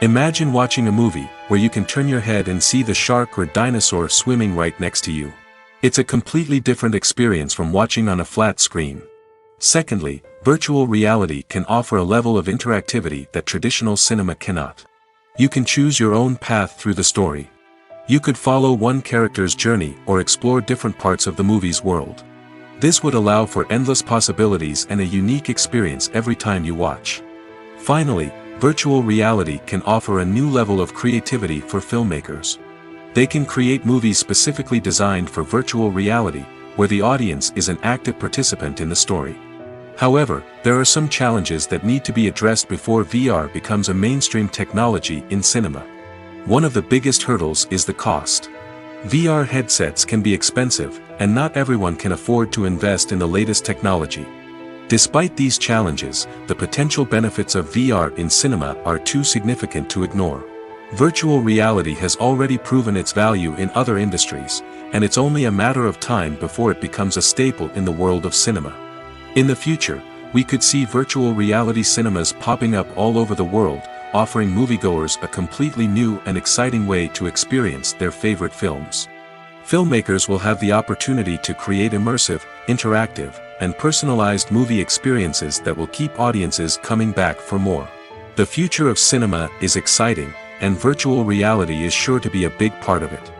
Imagine watching a movie where you can turn your head and see the shark or dinosaur swimming right next to you. It's a completely different experience from watching on a flat screen. Secondly, virtual reality can offer a level of interactivity that traditional cinema cannot. You can choose your own path through the story. You could follow one character's journey or explore different parts of the movie's world. This would allow for endless possibilities and a unique experience every time you watch. Finally, virtual reality can offer a new level of creativity for filmmakers. They can create movies specifically designed for virtual reality, where the audience is an active participant in the story. However, there are some challenges that need to be addressed before VR becomes a mainstream technology in cinema. One of the biggest hurdles is the cost. VR headsets can be expensive, and not everyone can afford to invest in the latest technology. Despite these challenges, the potential benefits of VR in cinema are too significant to ignore. Virtual reality has already proven its value in other industries, and it's only a matter of time before it becomes a staple in the world of cinema. In the future, we could see virtual reality cinemas popping up all over the world, offering moviegoers a completely new and exciting way to experience their favorite films. Filmmakers will have the opportunity to create immersive, interactive, and personalized movie experiences that will keep audiences coming back for more. The future of cinema is exciting, and virtual reality is sure to be a big part of it.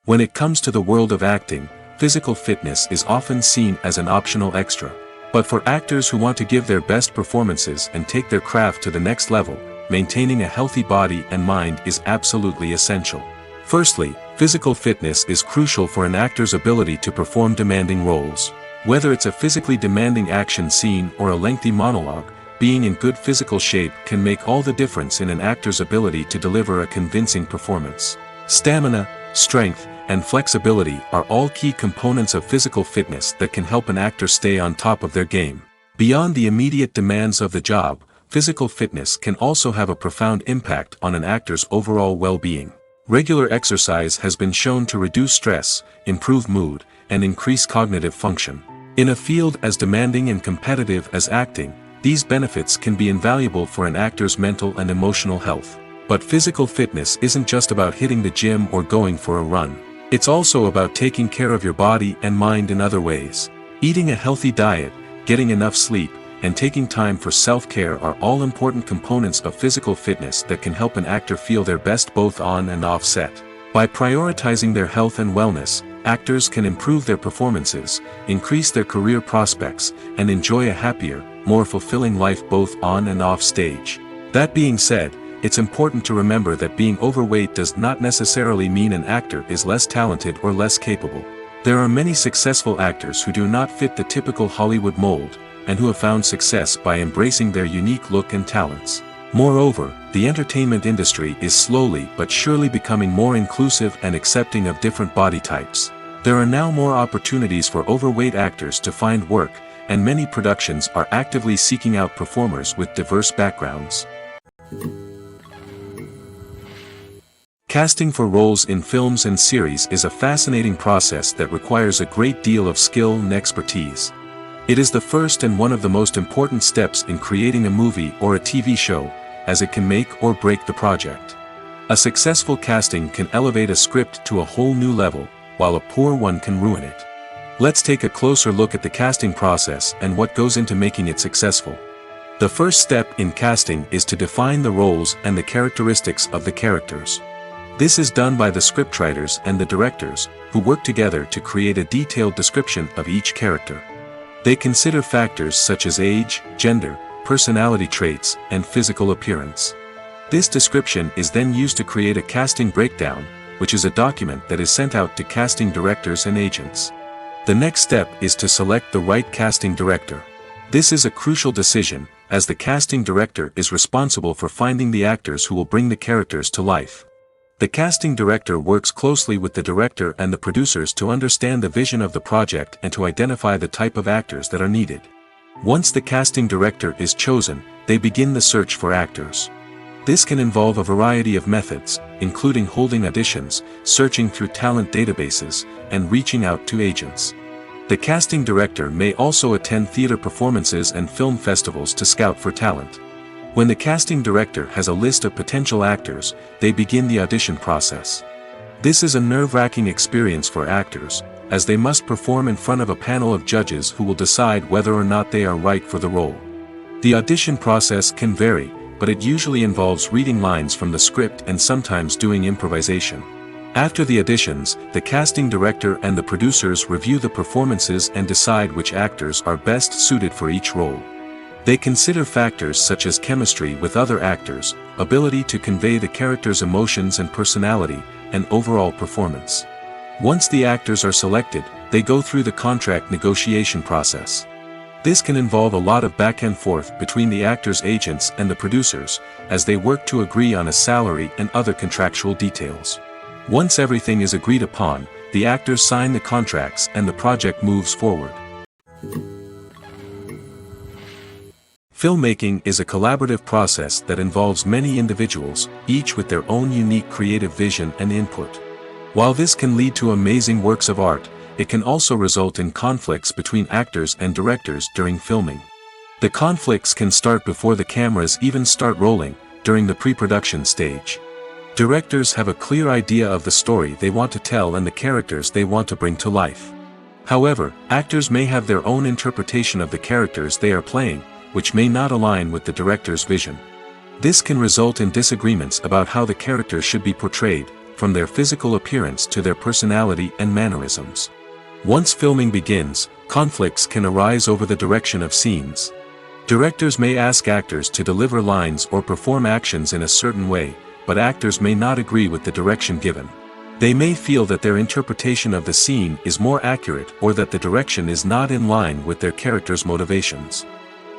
When it comes to the world of acting, physical fitness is often seen as an optional extra. But for actors who want to give their best performances and take their craft to the next level, maintaining a healthy body and mind is absolutely essential. Firstly, physical fitness is crucial for an actor's ability to perform demanding roles. Whether it's a physically demanding action scene or a lengthy monologue, being in good physical shape can make all the difference in an actor's ability to deliver a convincing performance. Stamina, strength, and flexibility are all key components of physical fitness that can help an actor stay on top of their game. Beyond the immediate demands of the job, physical fitness can also have a profound impact on an actor's overall well-being. Regular exercise has been shown to reduce stress, improve mood, and increase cognitive function. In a field as demanding and competitive as acting, these benefits can be invaluable for an actor's mental and emotional health. But physical fitness isn't just about hitting the gym or going for a run. It's also about taking care of your body and mind in other ways. Eating a healthy diet, getting enough sleep, and taking time for self-care are all important components of physical fitness that can help an actor feel their best both on and off set. By prioritizing their health and wellness, actors can improve their performances, increase their career prospects, and enjoy a happier, more fulfilling life both on and off stage. That being said, it's important to remember that being overweight does not necessarily mean an actor is less talented or less capable. There are many successful actors who do not fit the typical Hollywood mold, and who have found success by embracing their unique look and talents. Moreover, the entertainment industry is slowly but surely becoming more inclusive and accepting of different body types. There are now more opportunities for overweight actors to find work, and many productions are actively seeking out performers with diverse backgrounds. Casting for roles in films and series is a fascinating process that requires a great deal of skill and expertise. It is the first and one of the most important steps in creating a movie or a TV show, as it can make or break the project. A successful casting can elevate a script to a whole new level, while a poor one can ruin it. Let's take a closer look at the casting process and what goes into making it successful. The first step in casting is to define the roles and the characteristics of the characters. This is done by the scriptwriters and the directors, who work together to create a detailed description of each character. They consider factors such as age, gender, personality traits, and physical appearance. This description is then used to create a casting breakdown, which is a document that is sent out to casting directors and agents. The next step is to select the right casting director. This is a crucial decision, as the casting director is responsible for finding the actors who will bring the characters to life. The casting director works closely with the director and the producers to understand the vision of the project and to identify the type of actors that are needed. Once the casting director is chosen, they begin the search for actors. This can involve a variety of methods, including holding auditions, searching through talent databases, and reaching out to agents. The casting director may also attend theater performances and film festivals to scout for talent. When the casting director has a list of potential actors, they begin the audition process. This is a nerve-wracking experience for actors, as they must perform in front of a panel of judges who will decide whether or not they are right for the role. The audition process can vary, but it usually involves reading lines from the script and sometimes doing improvisation. After the auditions, the casting director and the producers review the performances and decide which actors are best suited for each role. They consider factors such as chemistry with other actors, ability to convey the character's emotions and personality, and overall performance. Once the actors are selected, they go through the contract negotiation process. This can involve a lot of back and forth between the actors' agents and the producers, as they work to agree on a salary and other contractual details. Once everything is agreed upon, the actors sign the contracts and the project moves forward. Filmmaking is a collaborative process that involves many individuals, each with their own unique creative vision and input. While this can lead to amazing works of art, it can also result in conflicts between actors and directors during filming. The conflicts can start before the cameras even start rolling, during the pre-production stage. Directors have a clear idea of the story they want to tell and the characters they want to bring to life. However, actors may have their own interpretation of the characters they are playing, which may not align with the director's vision. This can result in disagreements about how the characters should be portrayed, from their physical appearance to their personality and mannerisms. Once filming begins, conflicts can arise over the direction of scenes. Directors may ask actors to deliver lines or perform actions in a certain way, but actors may not agree with the direction given. They may feel that their interpretation of the scene is more accurate or that the direction is not in line with their character's motivations.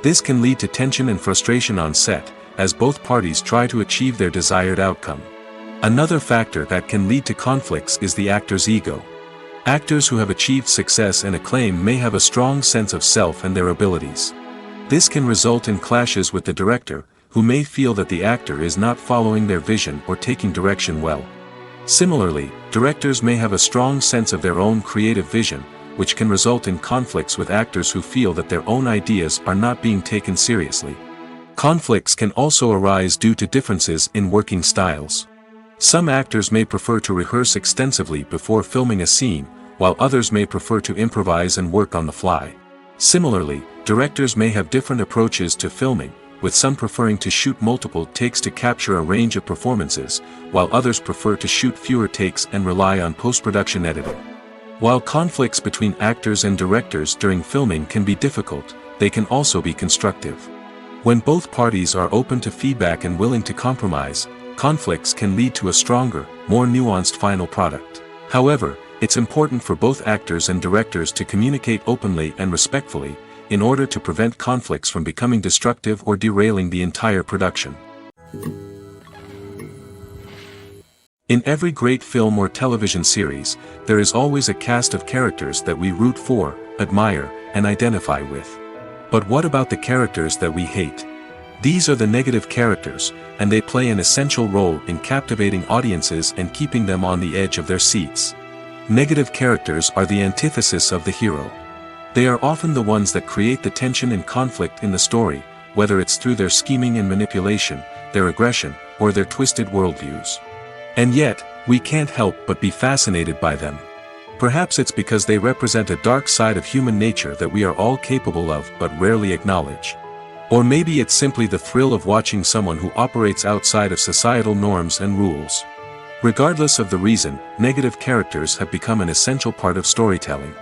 This can lead to tension and frustration on set, as both parties try to achieve their desired outcome. Another factor that can lead to conflicts is the actor's ego. Actors who have achieved success and acclaim may have a strong sense of self and their abilities. This can result in clashes with the director, who may feel that the actor is not following their vision or taking direction well. Similarly, directors may have a strong sense of their own creative vision, which can result in conflicts with actors who feel that their own ideas are not being taken seriously. Conflicts can also arise due to differences in working styles. Some actors may prefer to rehearse extensively before filming a scene, while others may prefer to improvise and work on the fly. Similarly, directors may have different approaches to filming, with some preferring to shoot multiple takes to capture a range of performances, while others prefer to shoot fewer takes and rely on post-production editing. While conflicts between actors and directors during filming can be difficult, they can also be constructive. When both parties are open to feedback and willing to compromise, conflicts can lead to a stronger, more nuanced final product. However, it's important for both actors and directors to communicate openly and respectfully, in order to prevent conflicts from becoming destructive or derailing the entire production. In every great film or television series, there is always a cast of characters that we root for, admire, and identify with. But what about the characters that we hate? These are the negative characters, and they play an essential role in captivating audiences and keeping them on the edge of their seats. Negative characters are the antithesis of the hero. They are often the ones that create the tension and conflict in the story, whether it's through their scheming and manipulation, their aggression, or their twisted worldviews. And yet, we can't help but be fascinated by them. Perhaps it's because they represent a dark side of human nature that we are all capable of but rarely acknowledge. Or maybe it's simply the thrill of watching someone who operates outside of societal norms and rules. Regardless of the reason, negative characters have become an essential part of storytelling.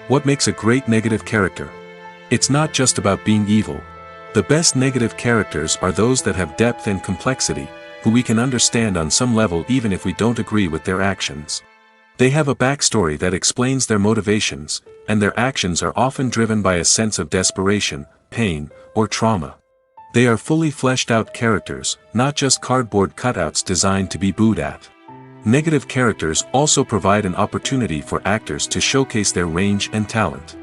What makes a great negative character? It's not just about being evil. The best negative characters are those that have depth and complexity, who we can understand on some level even if we don't agree with their actions. They have a backstory that explains their motivations, and their actions are often driven by a sense of desperation, pain, or trauma. They are fully fleshed out characters, not just cardboard cutouts designed to be booed at. Negative characters also provide an opportunity for actors to showcase their range and talent.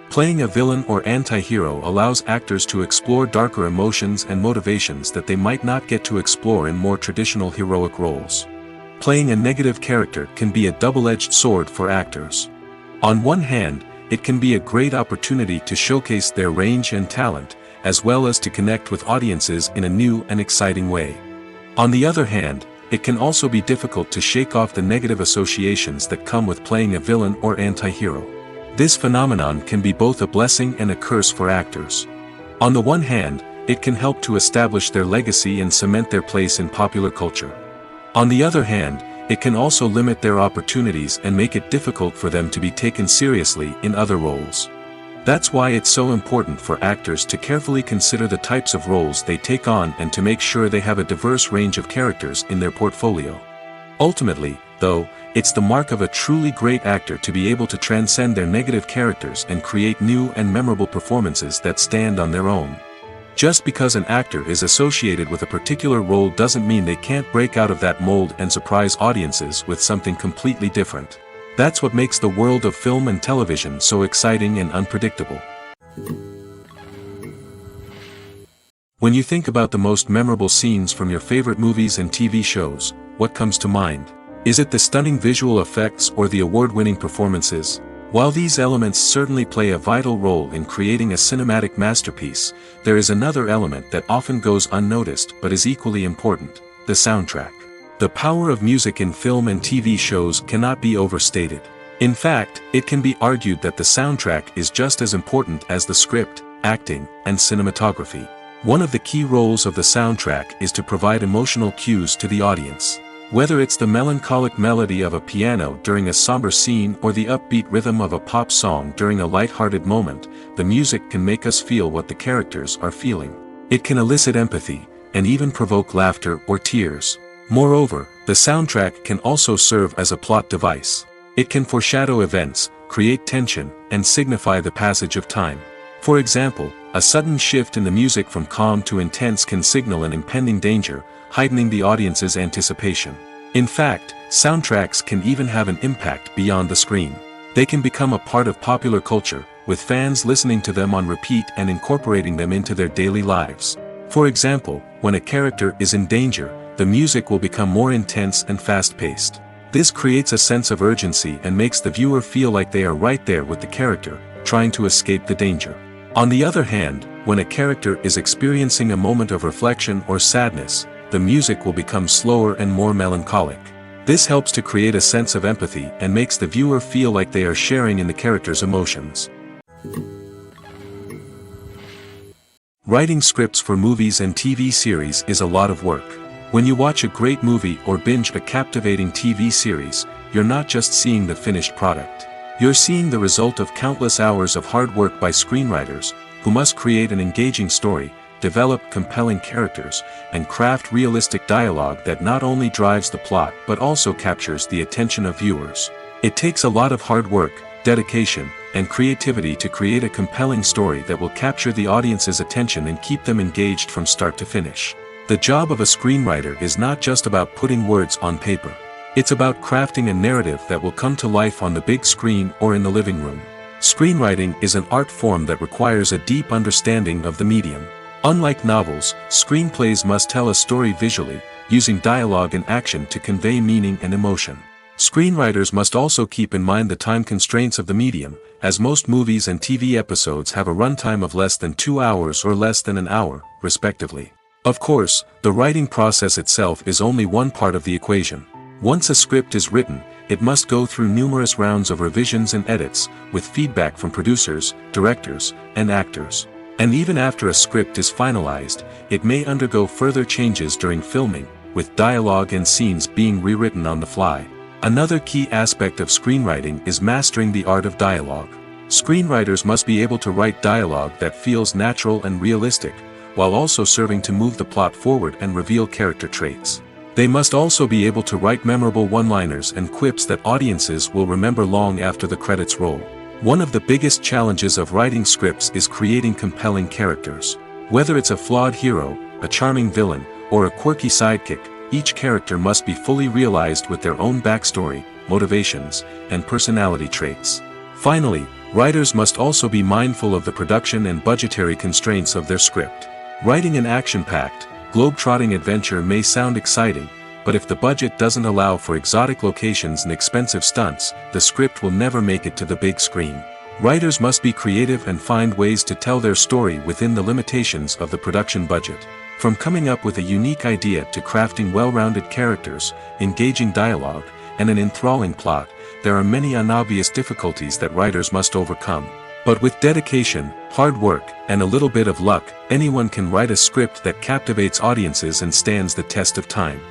Playing a villain or anti-hero allows actors to explore darker emotions and motivations that they might not get to explore in more traditional heroic roles. Playing a negative character can be a double-edged sword for actors. On one hand, it can be a great opportunity to showcase their range and talent, as well as to connect with audiences in a new and exciting way. On the other hand, it can also be difficult to shake off the negative associations that come with playing a villain or anti-hero. This phenomenon can be both a blessing and a curse for actors. On the one hand, it can help to establish their legacy and cement their place in popular culture. On the other hand, it can also limit their opportunities and make it difficult for them to be taken seriously in other roles. That's why it's so important for actors to carefully consider the types of roles they take on and to make sure they have a diverse range of characters in their portfolio. Ultimately, though, it's the mark of a truly great actor to be able to transcend their negative characters and create new and memorable performances that stand on their own. Just because an actor is associated with a particular role doesn't mean they can't break out of that mold and surprise audiences with something completely different. That's what makes the world of film and television so exciting and unpredictable. When you think about the most memorable scenes from your favorite movies and TV shows, what comes to mind? Is it the stunning visual effects or the award-winning performances? While these elements certainly play a vital role in creating a cinematic masterpiece, there is another element that often goes unnoticed but is equally important: the soundtrack. The power of music in film and TV shows cannot be overstated. In fact, it can be argued that the soundtrack is just as important as the script, acting, and cinematography. One of the key roles of the soundtrack is to provide emotional cues to the audience. Whether it's the melancholic melody of a piano during a somber scene or the upbeat rhythm of a pop song during a light-hearted moment, the music can make us feel what the characters are feeling. It can elicit empathy, and even provoke laughter or tears. Moreover, the soundtrack can also serve as a plot device. It can foreshadow events, create tension, and signify the passage of time. For example, a sudden shift in the music from calm to intense can signal an impending danger, heightening the audience's anticipation. In fact, soundtracks can even have an impact beyond the screen. They can become a part of popular culture, with fans listening to them on repeat and incorporating them into their daily lives. For example, when a character is in danger, the music will become more intense and fast-paced. This creates a sense of urgency and makes the viewer feel like they are right there with the character, trying to escape the danger. On the other hand, when a character is experiencing a moment of reflection or sadness, the music will become slower and more melancholic. This helps to create a sense of empathy and makes the viewer feel like they are sharing in the character's emotions. Writing scripts for movies and TV series is a lot of work. When you watch a great movie or binge a captivating TV series, you're not just seeing the finished product. You're seeing the result of countless hours of hard work by screenwriters, who must create an engaging story, develop compelling characters, and craft realistic dialogue that not only drives the plot but also captures the attention of viewers. It takes a lot of hard work, dedication, and creativity to create a compelling story that will capture the audience's attention and keep them engaged from start to finish. The job of a screenwriter is not just about putting words on paper. It's about crafting a narrative that will come to life on the big screen or in the living room. Screenwriting is an art form that requires a deep understanding of the medium. Unlike novels, screenplays must tell a story visually, using dialogue and action to convey meaning and emotion. Screenwriters must also keep in mind the time constraints of the medium, as most movies and TV episodes have a runtime of less than 2 hours or less than an hour, respectively. Of course, the writing process itself is only one part of the equation. Once a script is written, it must go through numerous rounds of revisions and edits, with feedback from producers, directors, and actors. And even after a script is finalized, it may undergo further changes during filming, with dialogue and scenes being rewritten on the fly. Another key aspect of screenwriting is mastering the art of dialogue. Screenwriters must be able to write dialogue that feels natural and realistic, while also serving to move the plot forward and reveal character traits. They must also be able to write memorable one-liners and quips that audiences will remember long after the credits roll. One of the biggest challenges of writing scripts is creating compelling characters. Whether it's a flawed hero, a charming villain, or a quirky sidekick, each character must be fully realized with their own backstory, motivations, and personality traits. Finally, writers must also be mindful of the production and budgetary constraints of their script. Writing an action-packed, globe-trotting adventure may sound exciting, but if the budget doesn't allow for exotic locations and expensive stunts, the script will never make it to the big screen. Writers must be creative and find ways to tell their story within the limitations of the production budget. From coming up with a unique idea to crafting well-rounded characters, engaging dialogue, and an enthralling plot, there are many unobvious difficulties that writers must overcome. But with dedication, hard work, and a little bit of luck, anyone can write a script that captivates audiences and stands the test of time.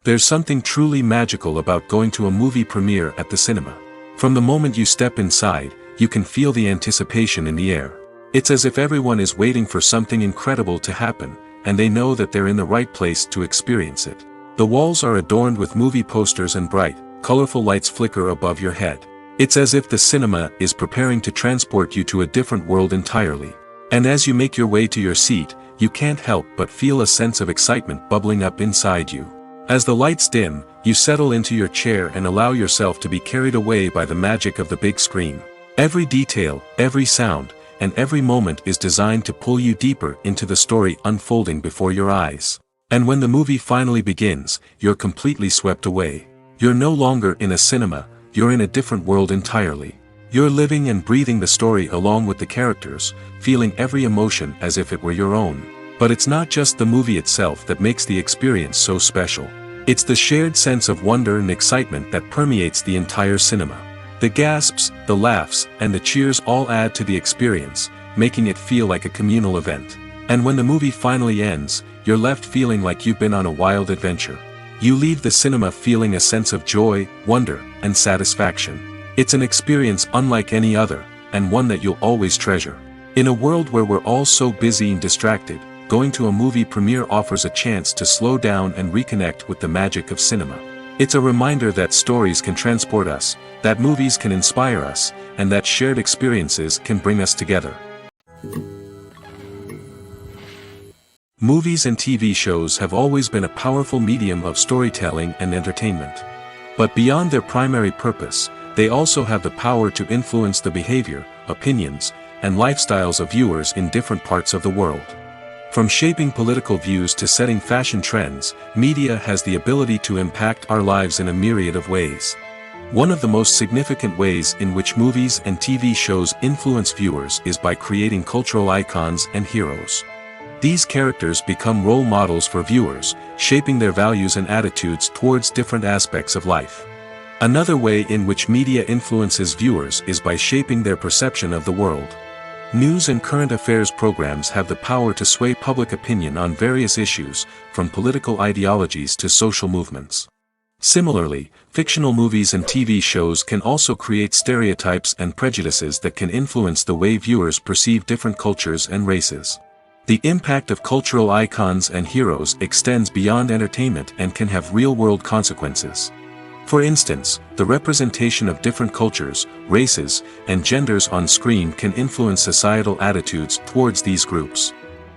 There's something truly magical about going to a movie premiere at the cinema. From the moment you step inside, you can feel the anticipation in the air. It's as if everyone is waiting for something incredible to happen, and they know that they're in the right place to experience it. The walls are adorned with movie posters and bright, colorful lights flicker above your head. It's as if the cinema is preparing to transport you to a different world entirely. And as you make your way to your seat, you can't help but feel a sense of excitement bubbling up inside you. As the lights dim, you settle into your chair and allow yourself to be carried away by the magic of the big screen. Every detail, every sound, and every moment is designed to pull you deeper into the story unfolding before your eyes. And when the movie finally begins, you're completely swept away. You're no longer in a cinema, you're in a different world entirely. You're living and breathing the story along with the characters, feeling every emotion as if it were your own. But it's not just the movie itself that makes the experience so special. It's the shared sense of wonder and excitement that permeates the entire cinema. The gasps, the laughs, and the cheers all add to the experience, making it feel like a communal event. And when the movie finally ends, you're left feeling like you've been on a wild adventure. You leave the cinema feeling a sense of joy, wonder, and satisfaction. It's an experience unlike any other, and one that you'll always treasure. In a world where we're all so busy and distracted, going to a movie premiere offers a chance to slow down and reconnect with the magic of cinema. It's a reminder that stories can transport us, that movies can inspire us, and that shared experiences can bring us together. Movies and TV shows have always been a powerful medium of storytelling and entertainment. But beyond their primary purpose, they also have the power to influence the behavior, opinions, and lifestyles of viewers in different parts of the world. From shaping political views to setting fashion trends, media has the ability to impact our lives in a myriad of ways. One of the most significant ways in which movies and TV shows influence viewers is by creating cultural icons and heroes. These characters become role models for viewers, shaping their values and attitudes towards different aspects of life. Another way in which media influences viewers is by shaping their perception of the world. News and current affairs programs have the power to sway public opinion on various issues, from political ideologies to social movements. Similarly, fictional movies and TV shows can also create stereotypes and prejudices that can influence the way viewers perceive different cultures and races. The impact of cultural icons and heroes extends beyond entertainment and can have real-world consequences. For instance, the representation of different cultures, races, and genders on screen can influence societal attitudes towards these groups.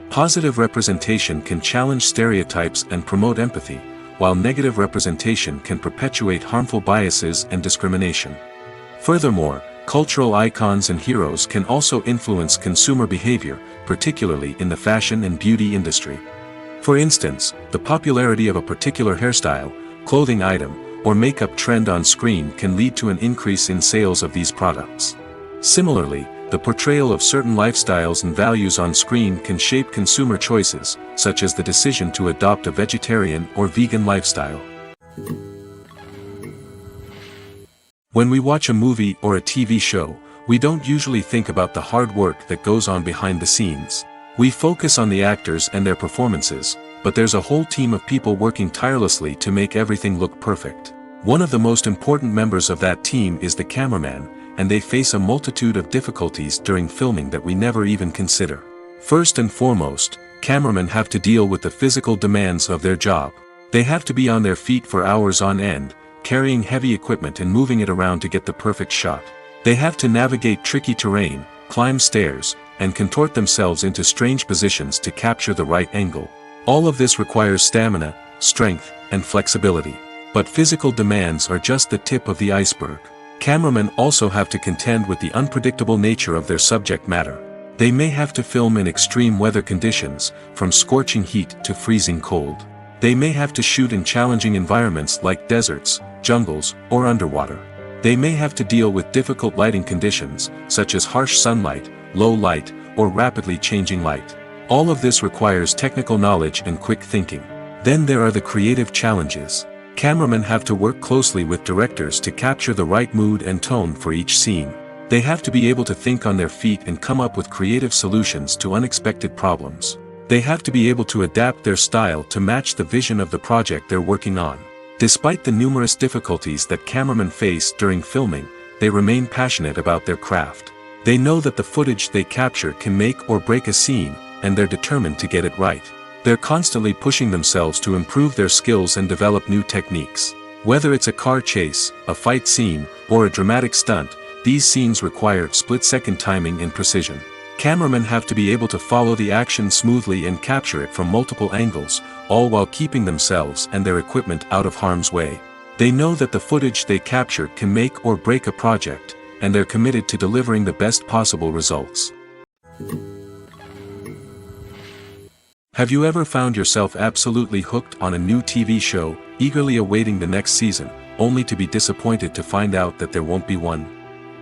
Positive representation can challenge stereotypes and promote empathy, while negative representation can perpetuate harmful biases and discrimination. Furthermore, cultural icons and heroes can also influence consumer behavior, particularly in the fashion and beauty industry. For instance, the popularity of a particular hairstyle, clothing item, or makeup trend on screen can lead to an increase in sales of these products. Similarly, the portrayal of certain lifestyles and values on screen can shape consumer choices, such as the decision to adopt a vegetarian or vegan lifestyle. When we watch a movie or a TV show, we don't usually think about the hard work that goes on behind the scenes. We focus on the actors and their performances, but there's a whole team of people working tirelessly to make everything look perfect. One of the most important members of that team is the cameraman, and they face a multitude of difficulties during filming that we never even consider. First and foremost, cameramen have to deal with the physical demands of their job. They have to be on their feet for hours on end, carrying heavy equipment and moving it around to get the perfect shot. They have to navigate tricky terrain, climb stairs, and contort themselves into strange positions to capture the right angle. All of this requires stamina, strength, and flexibility. But physical demands are just the tip of the iceberg. Cameramen also have to contend with the unpredictable nature of their subject matter. They may have to film in extreme weather conditions, from scorching heat to freezing cold. They may have to shoot in challenging environments like deserts, jungles, or underwater. They may have to deal with difficult lighting conditions, such as harsh sunlight, low light, or rapidly changing light. All of this requires technical knowledge and quick thinking. Then there are the creative challenges. Cameramen have to work closely with directors to capture the right mood and tone for each scene. They have to be able to think on their feet and come up with creative solutions to unexpected problems. They have to be able to adapt their style to match the vision of the project they're working on. Despite the numerous difficulties that cameramen face during filming, they remain passionate about their craft. They know that the footage they capture can make or break a scene, and they're determined to get it right. They're constantly pushing themselves to improve their skills and develop new techniques. Whether it's a car chase, a fight scene, or a dramatic stunt, these scenes require split-second timing and precision. Cameramen have to be able to follow the action smoothly and capture it from multiple angles, all while keeping themselves and their equipment out of harm's way. They know that the footage they capture can make or break a project, and they're committed to delivering the best possible results. Have you ever found yourself absolutely hooked on a new TV show, eagerly awaiting the next season, only to be disappointed to find out that there won't be one?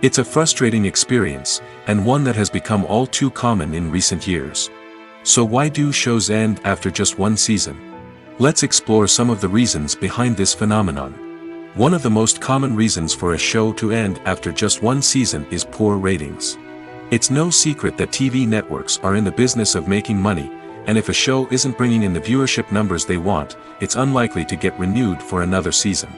It's a frustrating experience, and one that has become all too common in recent years. So why do shows end after just one season? Let's explore some of the reasons behind this phenomenon. One of the most common reasons for a show to end after just one season is poor ratings. It's no secret that TV networks are in the business of making money, and if a show isn't bringing in the viewership numbers they want, it's unlikely to get renewed for another season.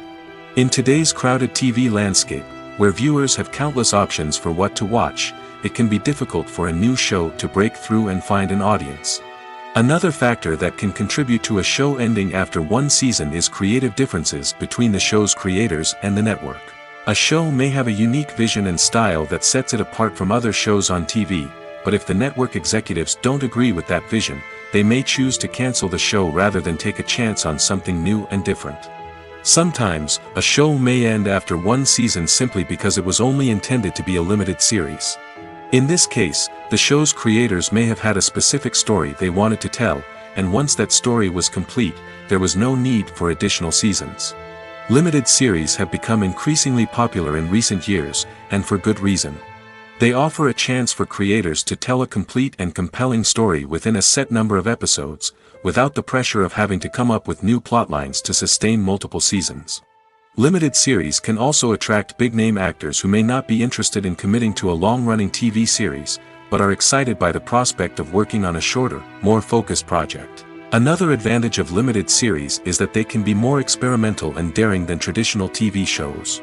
In today's crowded TV landscape, where viewers have countless options for what to watch, it can be difficult for a new show to break through and find an audience. Another factor that can contribute to a show ending after one season is creative differences between the show's creators and the network. A show may have a unique vision and style that sets it apart from other shows on TV, but if the network executives don't agree with that vision, they may choose to cancel the show rather than take a chance on something new and different. Sometimes, a show may end after one season simply because it was only intended to be a limited series. In this case, the show's creators may have had a specific story they wanted to tell, and once that story was complete, there was no need for additional seasons. Limited series have become increasingly popular in recent years, and for good reason. They offer a chance for creators to tell a complete and compelling story within a set number of episodes, without the pressure of having to come up with new plotlines to sustain multiple seasons. Limited series can also attract big-name actors who may not be interested in committing to a long-running TV series, but are excited by the prospect of working on a shorter, more focused project. Another advantage of limited series is that they can be more experimental and daring than traditional TV shows.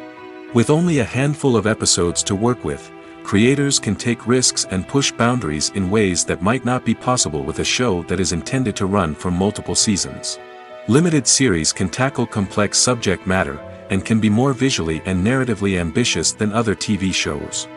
With only a handful of episodes to work with, creators can take risks and push boundaries in ways that might not be possible with a show that is intended to run for multiple seasons. Limited series can tackle complex subject matter, and can be more visually and narratively ambitious than other TV shows.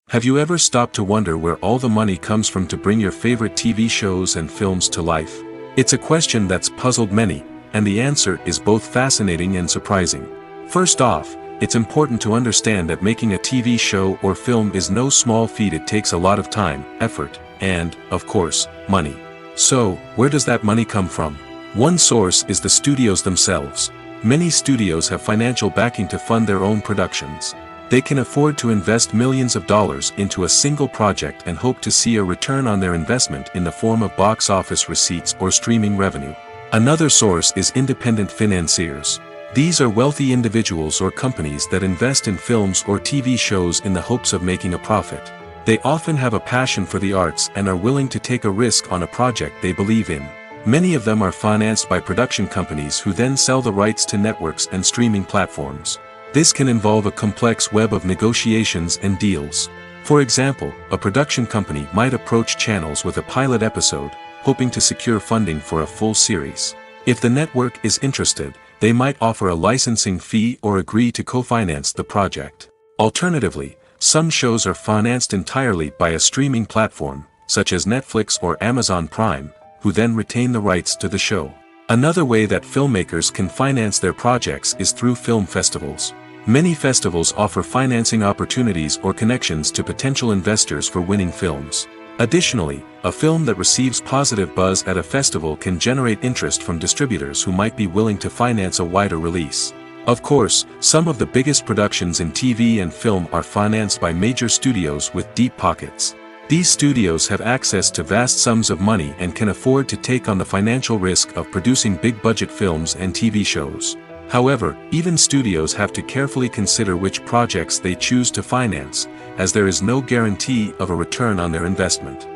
Have you ever stopped to wonder where all the money comes from to bring your favorite TV shows and films to life? It's a question that's puzzled many, and the answer is both fascinating and surprising. First off, it's important to understand that making a TV show or film is no small feat. It takes a lot of time, effort, and, of course, money. So, where does that money come from? One source is the studios themselves. Many studios have financial backing to fund their own productions. They can afford to invest millions of dollars into a single project and hope to see a return on their investment in the form of box office receipts or streaming revenue. Another source is independent financiers. These are wealthy individuals or companies that invest in films or TV shows in the hopes of making a profit. They often have a passion for the arts and are willing to take a risk on a project they believe in. Many of them are financed by production companies who then sell the rights to networks and streaming platforms. This can involve a complex web of negotiations and deals. For example, a production company might approach channels with a pilot episode, hoping to secure funding for a full series. If the network is interested, they might offer a licensing fee or agree to co-finance the project. Alternatively, some shows are financed entirely by a streaming platform, such as Netflix or Amazon Prime, who then retain the rights to the show. Another way that filmmakers can finance their projects is through film festivals. Many festivals offer financing opportunities or connections to potential investors for winning films. Additionally, a film that receives positive buzz at a festival can generate interest from distributors who might be willing to finance a wider release. Of course, some of the biggest productions in TV and film are financed by major studios with deep pockets. These studios have access to vast sums of money and can afford to take on the financial risk of producing big-budget films and TV shows. However, even studios have to carefully consider which projects they choose to finance, as there is no guarantee of a return on their investment.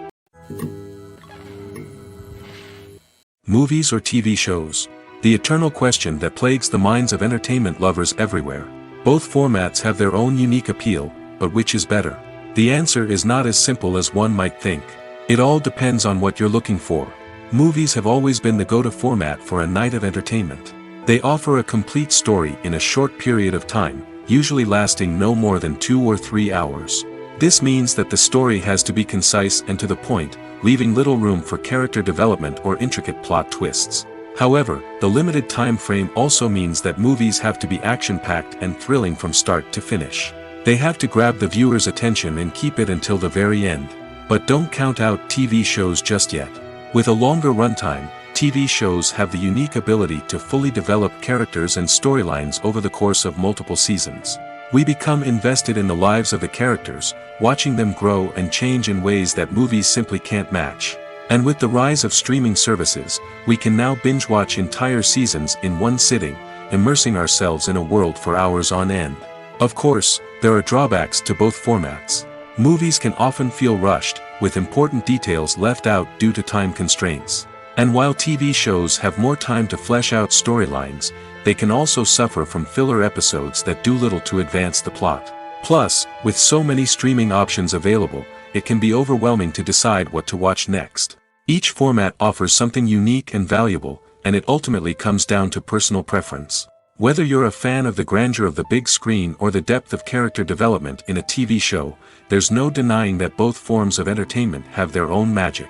Movies or TV shows? The eternal question that plagues the minds of entertainment lovers everywhere. Both formats have their own unique appeal, but which is better? The answer is not as simple as one might think. It all depends on what you're looking for. Movies have always been the go-to format for a night of entertainment. They offer a complete story in a short period of time, usually lasting no more than 2 or 3 hours. This means that the story has to be concise and to the point, leaving little room for character development or intricate plot twists. However, the limited time frame also means that movies have to be action-packed and thrilling from start to finish. They have to grab the viewer's attention and keep it until the very end. But don't count out TV shows just yet. With a longer runtime, TV shows have the unique ability to fully develop characters and storylines over the course of multiple seasons. We become invested in the lives of the characters, watching them grow and change in ways that movies simply can't match. And with the rise of streaming services, we can now binge-watch entire seasons in one sitting, immersing ourselves in a world for hours on end. Of course, there are drawbacks to both formats. Movies can often feel rushed, with important details left out due to time constraints. And while TV shows have more time to flesh out storylines, they can also suffer from filler episodes that do little to advance the plot. Plus, with so many streaming options available, it can be overwhelming to decide what to watch next. Each format offers something unique and valuable, and it ultimately comes down to personal preference. Whether you're a fan of the grandeur of the big screen or the depth of character development in a TV show, there's no denying that both forms of entertainment have their own magic.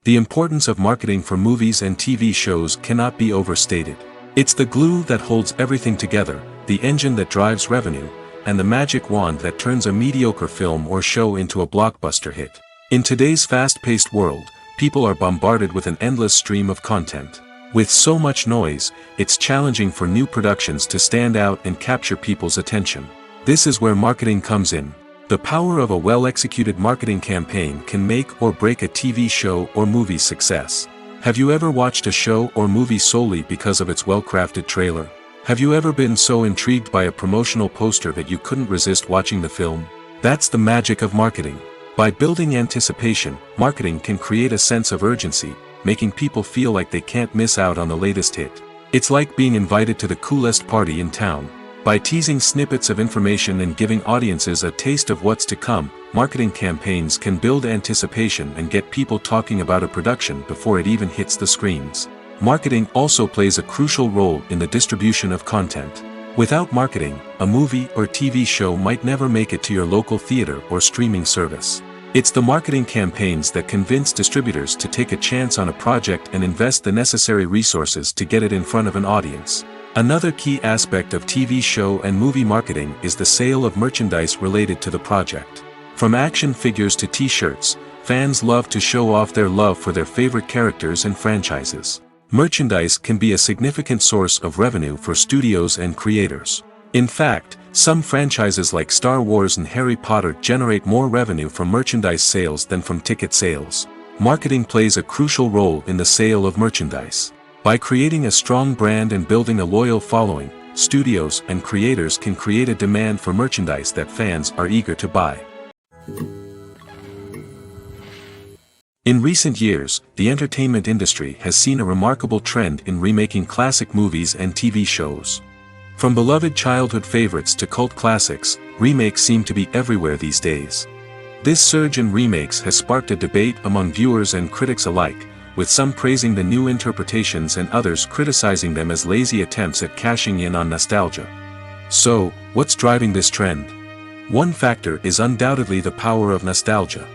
The importance of marketing for movies and TV shows cannot be overstated. It's the glue that holds everything together, the engine that drives revenue, and the magic wand that turns a mediocre film or show into a blockbuster hit. In today's fast-paced world, people are bombarded with an endless stream of content. With so much noise, it's challenging for new productions to stand out and capture people's attention. This is where marketing comes in. The power of a well-executed marketing campaign can make or break a TV show or movie's success. Have you ever watched a show or movie solely because of its well-crafted trailer? Have you ever been so intrigued by a promotional poster that you couldn't resist watching the film? That's the magic of marketing. By building anticipation, marketing can create a sense of urgency, making people feel like they can't miss out on the latest hit. It's like being invited to the coolest party in town. By teasing snippets of information and giving audiences a taste of what's to come, marketing campaigns can build anticipation and get people talking about a production before it even hits the screens. Marketing also plays a crucial role in the distribution of content. Without marketing, a movie or TV show might never make it to your local theater or streaming service. It's the marketing campaigns that convince distributors to take a chance on a project and invest the necessary resources to get it in front of an audience. Another key aspect of TV show and movie marketing is the sale of merchandise related to the project. From action figures to t-shirts, fans love to show off their love for their favorite characters and franchises. Merchandise can be a significant source of revenue for studios and creators. In fact, some franchises like Star Wars and Harry Potter generate more revenue from merchandise sales than from ticket sales. Marketing plays a crucial role in the sale of merchandise. By creating a strong brand and building a loyal following, studios and creators can create a demand for merchandise that fans are eager to buy. In recent years, the entertainment industry has seen a remarkable trend in remaking classic movies and TV shows. From beloved childhood favorites to cult classics, remakes seem to be everywhere these days. This surge in remakes has sparked a debate among viewers and critics alike, with some praising the new interpretations and others criticizing them as lazy attempts at cashing in on nostalgia. So, what's driving this trend? One factor is undoubtedly the power of nostalgia.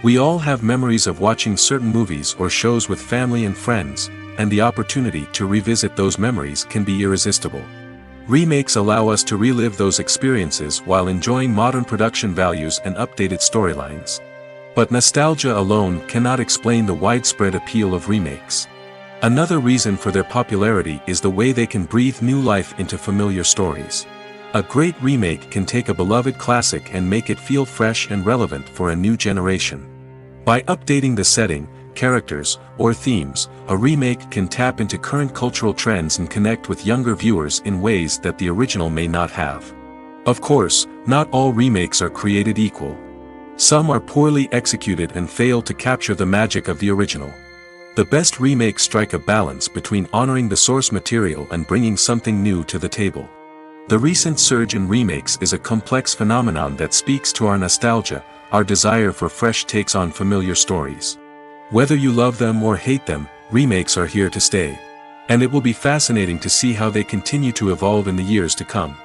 We all have memories of watching certain movies or shows with family and friends, and the opportunity to revisit those memories can be irresistible. Remakes allow us to relive those experiences while enjoying modern production values and updated storylines. But nostalgia alone cannot explain the widespread appeal of remakes. Another reason for their popularity is the way they can breathe new life into familiar stories. A great remake can take a beloved classic and make it feel fresh and relevant for a new generation. By updating the setting, characters, or themes, a remake can tap into current cultural trends and connect with younger viewers in ways that the original may not have. Of course, not all remakes are created equal. Some are poorly executed and fail to capture the magic of the original. The best remakes strike a balance between honoring the source material and bringing something new to the table. The recent surge in remakes is a complex phenomenon that speaks to our nostalgia, our desire for fresh takes on familiar stories. Whether you love them or hate them, remakes are here to stay. And it will be fascinating to see how they continue to evolve in the years to come.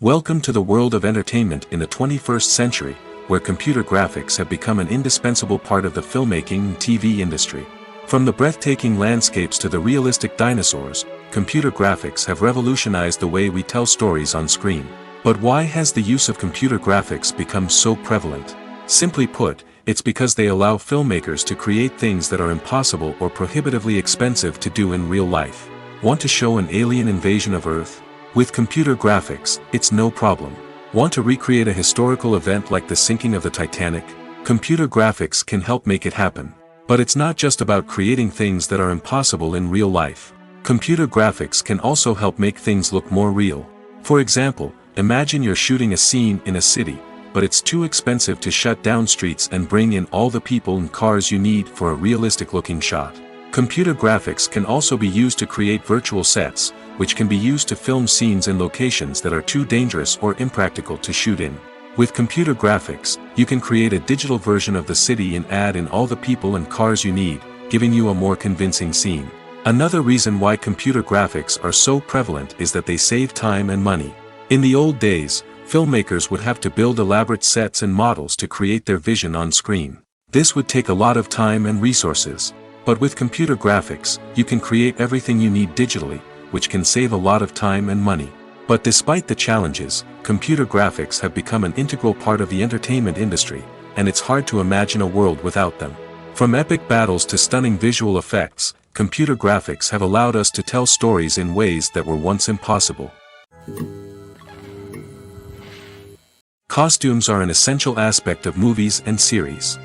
Welcome to the world of entertainment in the 21st century, where computer graphics have become an indispensable part of the filmmaking and TV industry. From the breathtaking landscapes to the realistic dinosaurs, computer graphics have revolutionized the way we tell stories on screen. But why has the use of computer graphics become so prevalent? Simply put, it's because they allow filmmakers to create things that are impossible or prohibitively expensive to do in real life. Want to show an alien invasion of Earth? With computer graphics, it's no problem. Want to recreate a historical event like the sinking of the Titanic? Computer graphics can help make it happen. But it's not just about creating things that are impossible in real life. Computer graphics can also help make things look more real. For example, imagine you're shooting a scene in a city, but it's too expensive to shut down streets and bring in all the people and cars you need for a realistic-looking shot. Computer graphics can also be used to create virtual sets, which can be used to film scenes in locations that are too dangerous or impractical to shoot in. With computer graphics, you can create a digital version of the city and add in all the people and cars you need, giving you a more convincing scene. Another reason why computer graphics are so prevalent is that they save time and money. In the old days, filmmakers would have to build elaborate sets and models to create their vision on screen. This would take a lot of time and resources. But with computer graphics, you can create everything you need digitally, which can save a lot of time and money. But despite the challenges, computer graphics have become an integral part of the entertainment industry, and it's hard to imagine a world without them. From epic battles to stunning visual effects, computer graphics have allowed us to tell stories in ways that were once impossible. Costumes are an essential aspect of movies and series.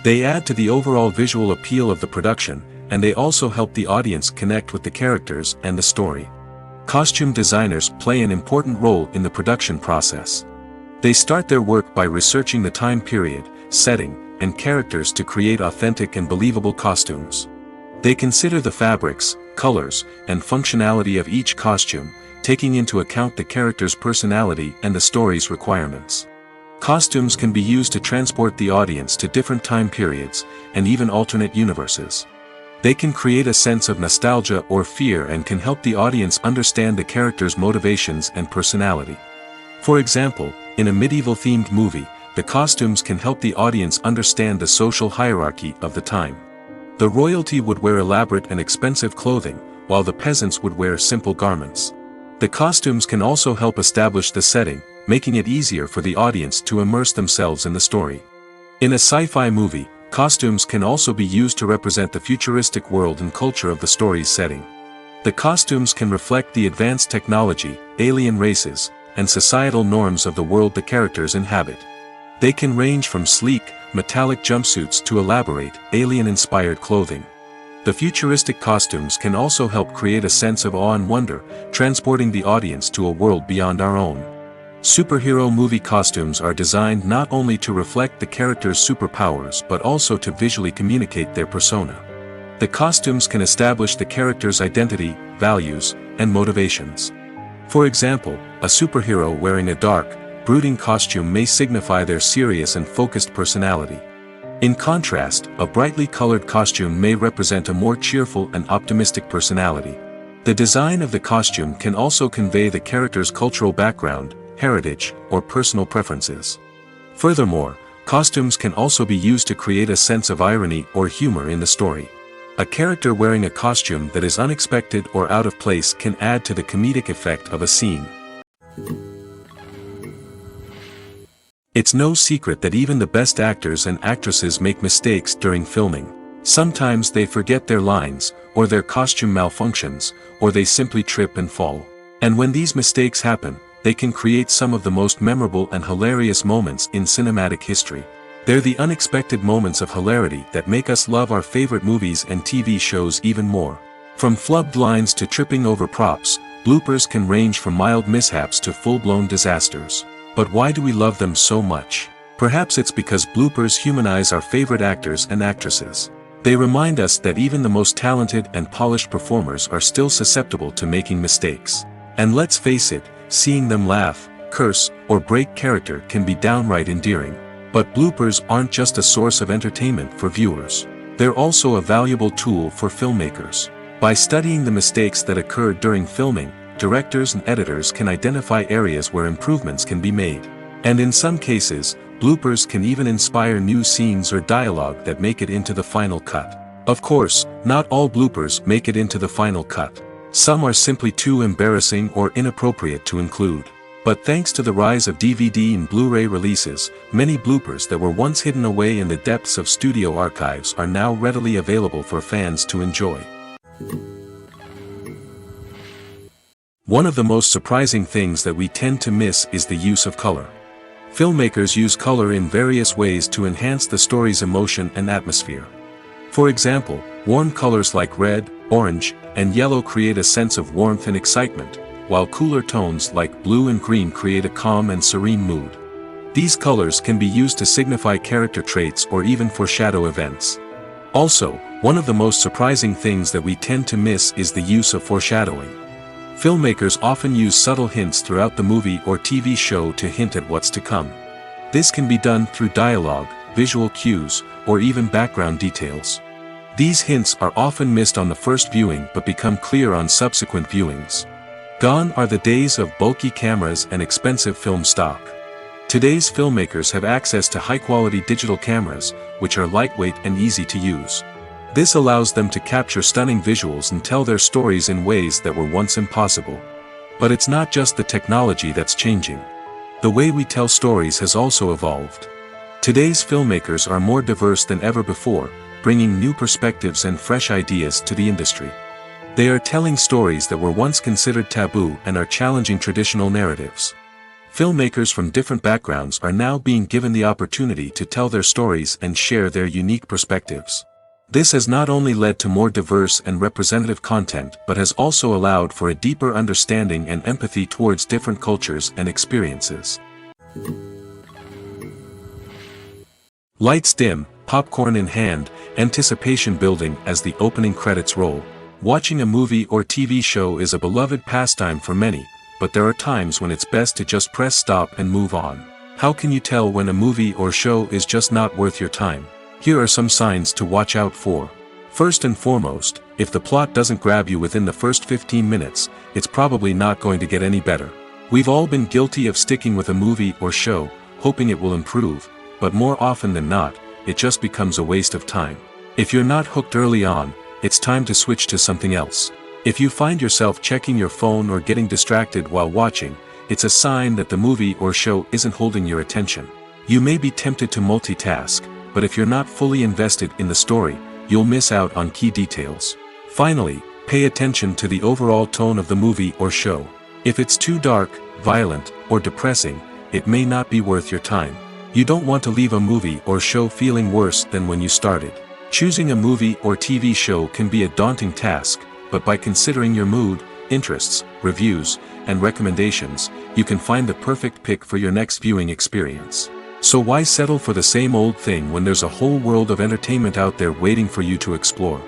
They add to the overall visual appeal of the production, and they also help the audience connect with the characters and the story. Costume designers play an important role in the production process. They start their work by researching the time period, setting, and characters to create authentic and believable costumes. They consider the fabrics, colors, and functionality of each costume, taking into account the character's personality and the story's requirements. Costumes can be used to transport the audience to different time periods, and even alternate universes. They can create a sense of nostalgia or fear and can help the audience understand the character's motivations and personality. For example, in a medieval-themed movie, the costumes can help the audience understand the social hierarchy of the time. The royalty would wear elaborate and expensive clothing, while the peasants would wear simple garments. The costumes can also help establish the setting, making it easier for the audience to immerse themselves in the story. In a sci-fi movie, costumes can also be used to represent the futuristic world and culture of the story's setting. The costumes can reflect the advanced technology, alien races, and societal norms of the world the characters inhabit. They can range from sleek, metallic jumpsuits to elaborate, alien-inspired clothing. The futuristic costumes can also help create a sense of awe and wonder, transporting the audience to a world beyond our own. Superhero movie costumes are designed not only to reflect the character's superpowers but also to visually communicate their persona. The costumes can establish the character's identity, values, and motivations. For example, a superhero wearing a dark, brooding costume may signify their serious and focused personality. In contrast, a brightly colored costume may represent a more cheerful and optimistic personality. The design of the costume can also convey the character's cultural background, heritage, or personal preferences. Furthermore, costumes can also be used to create a sense of irony or humor in the story. A character wearing a costume that is unexpected or out of place can add to the comedic effect of a scene. It's no secret that even the best actors and actresses make mistakes during filming. Sometimes they forget their lines, or their costume malfunctions, or they simply trip and fall. And when these mistakes happen, they can create some of the most memorable and hilarious moments in cinematic history. They're the unexpected moments of hilarity that make us love our favorite movies and TV shows even more. From flubbed lines to tripping over props, bloopers can range from mild mishaps to full-blown disasters. But why do we love them so much? Perhaps it's because bloopers humanize our favorite actors and actresses. They remind us that even the most talented and polished performers are still susceptible to making mistakes. And let's face it, seeing them laugh, curse, or break character can be downright endearing. But bloopers aren't just a source of entertainment for viewers. They're also a valuable tool for filmmakers. By studying the mistakes that occurred during filming, directors and editors can identify areas where improvements can be made. And in some cases, bloopers can even inspire new scenes or dialogue that make it into the final cut. Of course, not all bloopers make it into the final cut. Some are simply too embarrassing or inappropriate to include. But thanks to the rise of DVD and Blu-ray releases, many bloopers that were once hidden away in the depths of studio archives are now readily available for fans to enjoy. One of the most surprising things that we tend to miss is the use of color. Filmmakers use color in various ways to enhance the story's emotion and atmosphere. For example, warm colors like red, orange, and yellow create a sense of warmth and excitement, while cooler tones like blue and green create a calm and serene mood. These colors can be used to signify character traits or even foreshadow events. Also, one of the most surprising things that we tend to miss is the use of foreshadowing. Filmmakers often use subtle hints throughout the movie or TV show to hint at what's to come. This can be done through dialogue, visual cues, or even background details. These hints are often missed on the first viewing but become clear on subsequent viewings. Gone are the days of bulky cameras and expensive film stock. Today's filmmakers have access to high-quality digital cameras, which are lightweight and easy to use. This allows them to capture stunning visuals and tell their stories in ways that were once impossible. But it's not just the technology that's changing. The way we tell stories has also evolved. Today's filmmakers are more diverse than ever before, bringing new perspectives and fresh ideas to the industry. They are telling stories that were once considered taboo and are challenging traditional narratives. Filmmakers from different backgrounds are now being given the opportunity to tell their stories and share their unique perspectives. This has not only led to more diverse and representative content but has also allowed for a deeper understanding and empathy towards different cultures and experiences. Lights dim, popcorn in hand, anticipation building as the opening credits roll. Watching a movie or TV show is a beloved pastime for many, but there are times when it's best to just press stop and move on. How can you tell when a movie or show is just not worth your time? Here are some signs to watch out for. First and foremost, if the plot doesn't grab you within the first 15 minutes, it's probably not going to get any better. We've all been guilty of sticking with a movie or show, hoping it will improve, but more often than not, it just becomes a waste of time. If you're not hooked early on, it's time to switch to something else. If you find yourself checking your phone or getting distracted while watching, it's a sign that the movie or show isn't holding your attention. You may be tempted to multitask, but if you're not fully invested in the story, you'll miss out on key details. Finally, pay attention to the overall tone of the movie or show. If it's too dark, violent, or depressing, it may not be worth your time. You don't want to leave a movie or show feeling worse than when you started. Choosing a movie or TV show can be a daunting task, but by considering your mood, interests, reviews, and recommendations, you can find the perfect pick for your next viewing experience. So why settle for the same old thing when there's a whole world of entertainment out there waiting for you to explore?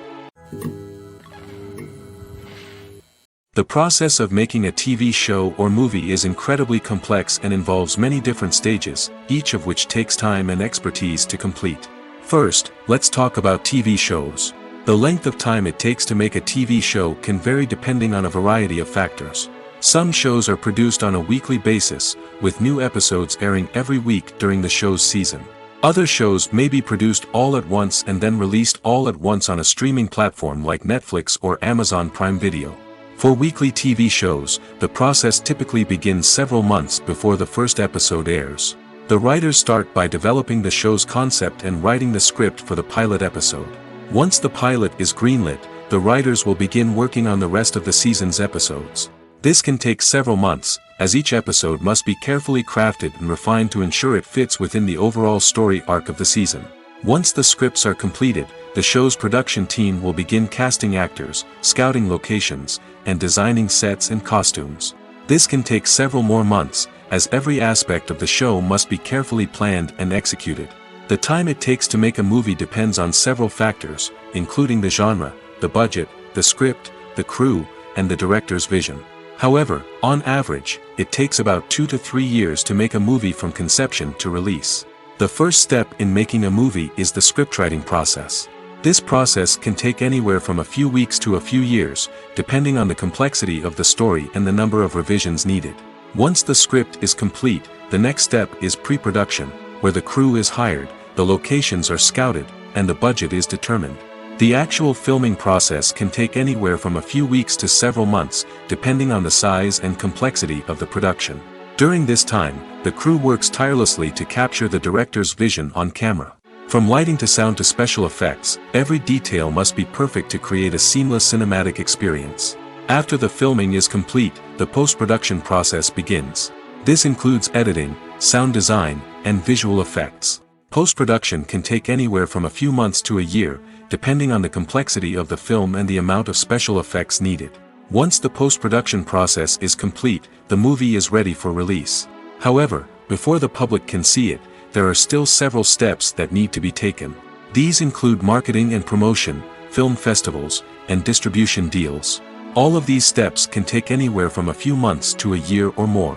The process of making a TV show or movie is incredibly complex and involves many different stages, each of which takes time and expertise to complete. First, let's talk about TV shows. The length of time it takes to make a TV show can vary depending on a variety of factors. Some shows are produced on a weekly basis, with new episodes airing every week during the show's season. Other shows may be produced all at once and then released all at once on a streaming platform like Netflix or Amazon Prime Video. For weekly TV shows, the process typically begins several months before the first episode airs. The writers start by developing the show's concept and writing the script for the pilot episode. Once the pilot is greenlit, the writers will begin working on the rest of the season's episodes. This can take several months, as each episode must be carefully crafted and refined to ensure it fits within the overall story arc of the season. Once the scripts are completed, the show's production team will begin casting actors, scouting locations, and designing sets and costumes. This can take several more months, as every aspect of the show must be carefully planned and executed. The time it takes to make a movie depends on several factors, including the genre, the budget, the script, the crew, and the director's vision. However, on average, it takes about 2 to 3 years to make a movie from conception to release. The first step in making a movie is the scriptwriting process. This process can take anywhere from a few weeks to a few years, depending on the complexity of the story and the number of revisions needed. Once the script is complete, the next step is pre-production, where the crew is hired, the locations are scouted, and the budget is determined. The actual filming process can take anywhere from a few weeks to several months, depending on the size and complexity of the production. During this time, the crew works tirelessly to capture the director's vision on camera. From lighting to sound to special effects, every detail must be perfect to create a seamless cinematic experience. After the filming is complete, the post-production process begins. This includes editing, sound design, and visual effects. Post-production can take anywhere from a few months to a year, depending on the complexity of the film and the amount of special effects needed. Once the post-production process is complete, the movie is ready for release. However, before the public can see it, there are still several steps that need to be taken. These include marketing and promotion, film festivals, and distribution deals. All of these steps can take anywhere from a few months to a year or more.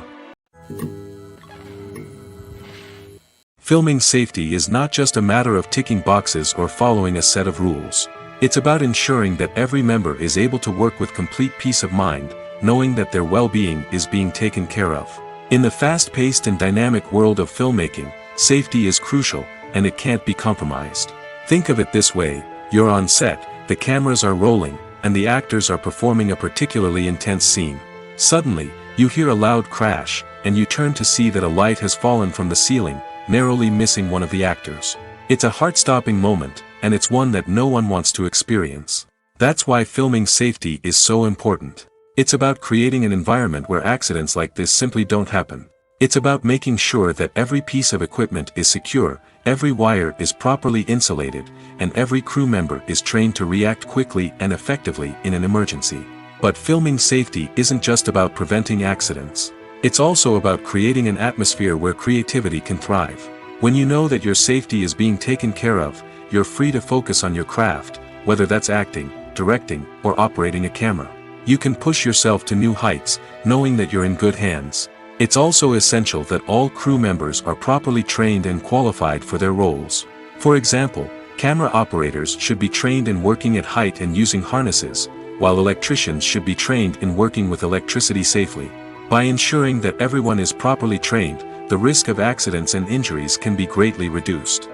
Filming safety is not just a matter of ticking boxes or following a set of rules. It's about ensuring that every member is able to work with complete peace of mind, knowing that their well-being is being taken care of. In the fast-paced and dynamic world of filmmaking, safety is crucial, and it can't be compromised. Think of it this way: you're on set, the cameras are rolling, and the actors are performing a particularly intense scene. Suddenly, you hear a loud crash, and you turn to see that a light has fallen from the ceiling, narrowly missing one of the actors. It's a heart-stopping moment, and it's one that no one wants to experience. That's why filming safety is so important. It's about creating an environment where accidents like this simply don't happen. It's about making sure that every piece of equipment is secure, every wire is properly insulated, and every crew member is trained to react quickly and effectively in an emergency. But filming safety isn't just about preventing accidents. It's also about creating an atmosphere where creativity can thrive. When you know that your safety is being taken care of, you're free to focus on your craft, whether that's acting, directing, or operating a camera. You can push yourself to new heights, knowing that you're in good hands. It's also essential that all crew members are properly trained and qualified for their roles. For example, camera operators should be trained in working at height and using harnesses, while electricians should be trained in working with electricity safely. By ensuring that everyone is properly trained, the risk of accidents and injuries can be greatly reduced.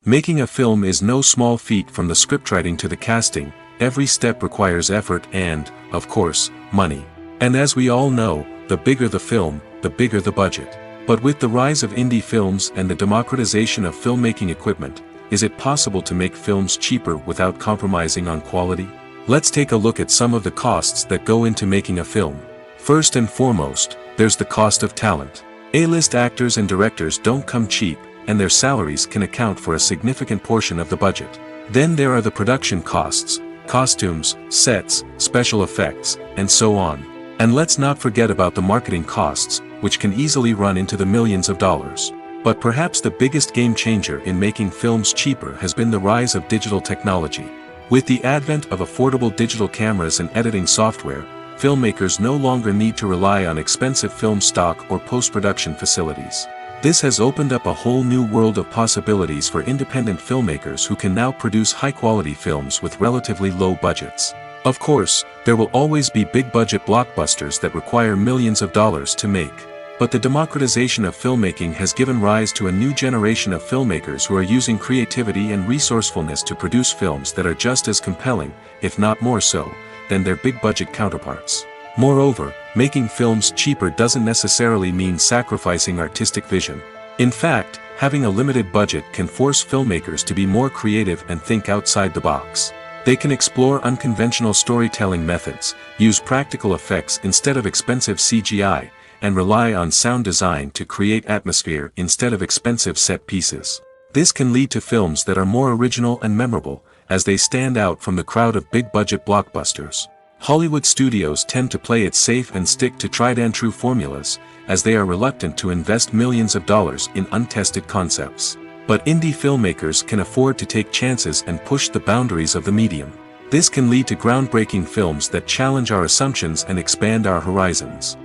Making a film is no small feat. From the scriptwriting to the casting, every step requires effort and, of course, money. And as we all know, the bigger the film, the bigger the budget. But with the rise of indie films and the democratization of filmmaking equipment, is it possible to make films cheaper without compromising on quality? Let's take a look at some of the costs that go into making a film. First and foremost, there's the cost of talent. A-list actors and directors don't come cheap, and their salaries can account for a significant portion of the budget. Then there are the production costs, costumes, sets, special effects, and so on. And let's not forget about the marketing costs, which can easily run into the millions of dollars. But perhaps the biggest game changer in making films cheaper has been the rise of digital technology. With the advent of affordable digital cameras and editing software, filmmakers no longer need to rely on expensive film stock or post-production facilities. This has opened up a whole new world of possibilities for independent filmmakers who can now produce high-quality films with relatively low budgets. Of course, there will always be big-budget blockbusters that require millions of dollars to make. But the democratization of filmmaking has given rise to a new generation of filmmakers who are using creativity and resourcefulness to produce films that are just as compelling, if not more so, than their big-budget counterparts. Moreover, making films cheaper doesn't necessarily mean sacrificing artistic vision. In fact, having a limited budget can force filmmakers to be more creative and think outside the box. They can explore unconventional storytelling methods, use practical effects instead of expensive CGI, and rely on sound design to create atmosphere instead of expensive set pieces. This can lead to films that are more original and memorable, as they stand out from the crowd of big-budget blockbusters. Hollywood studios tend to play it safe and stick to tried-and-true formulas, as they are reluctant to invest millions of dollars in untested concepts. But indie filmmakers can afford to take chances and push the boundaries of the medium. This can lead to groundbreaking films that challenge our assumptions and expand our horizons.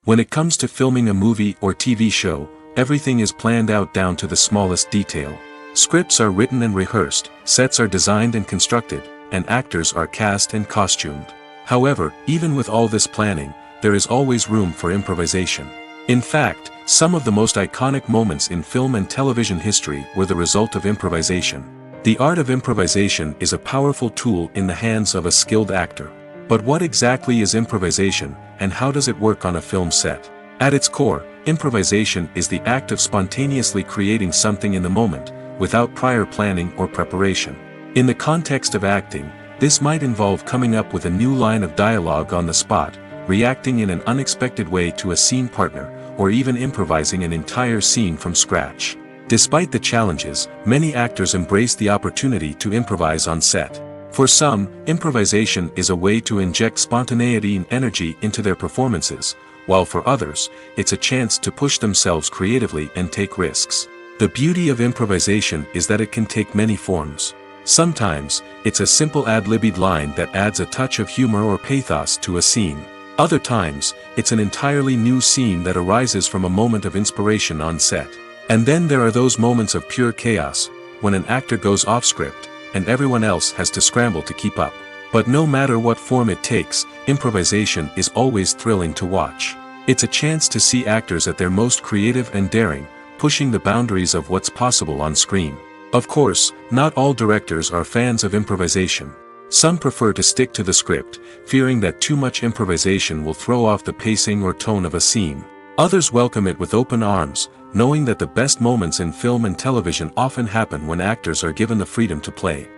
When it comes to filming a movie or TV show, everything is planned out down to the smallest detail. Scripts are written and rehearsed, sets are designed and constructed, and actors are cast and costumed. However, even with all this planning, there is always room for improvisation. In fact, some of the most iconic moments in film and television history were the result of improvisation. The art of improvisation is a powerful tool in the hands of a skilled actor. But what exactly is improvisation, and how does it work on a film set? At its core, improvisation is the act of spontaneously creating something in the moment, without prior planning or preparation. In the context of acting, this might involve coming up with a new line of dialogue on the spot, reacting in an unexpected way to a scene partner, or even improvising an entire scene from scratch. Despite the challenges, many actors embrace the opportunity to improvise on set. For some, improvisation is a way to inject spontaneity and energy into their performances, while for others, it's a chance to push themselves creatively and take risks. The beauty of improvisation is that it can take many forms. Sometimes, it's a simple ad-libbed line that adds a touch of humor or pathos to a scene. Other times, it's an entirely new scene that arises from a moment of inspiration on set. And then there are those moments of pure chaos, when an actor goes off script, and everyone else has to scramble to keep up. But no matter what form it takes, improvisation is always thrilling to watch. It's a chance to see actors at their most creative and daring, pushing the boundaries of what's possible on screen. Of course, not all directors are fans of improvisation. Some prefer to stick to the script, fearing that too much improvisation will throw off the pacing or tone of a scene. Others welcome it with open arms, knowing that the best moments in film and television often happen when actors are given the freedom to play.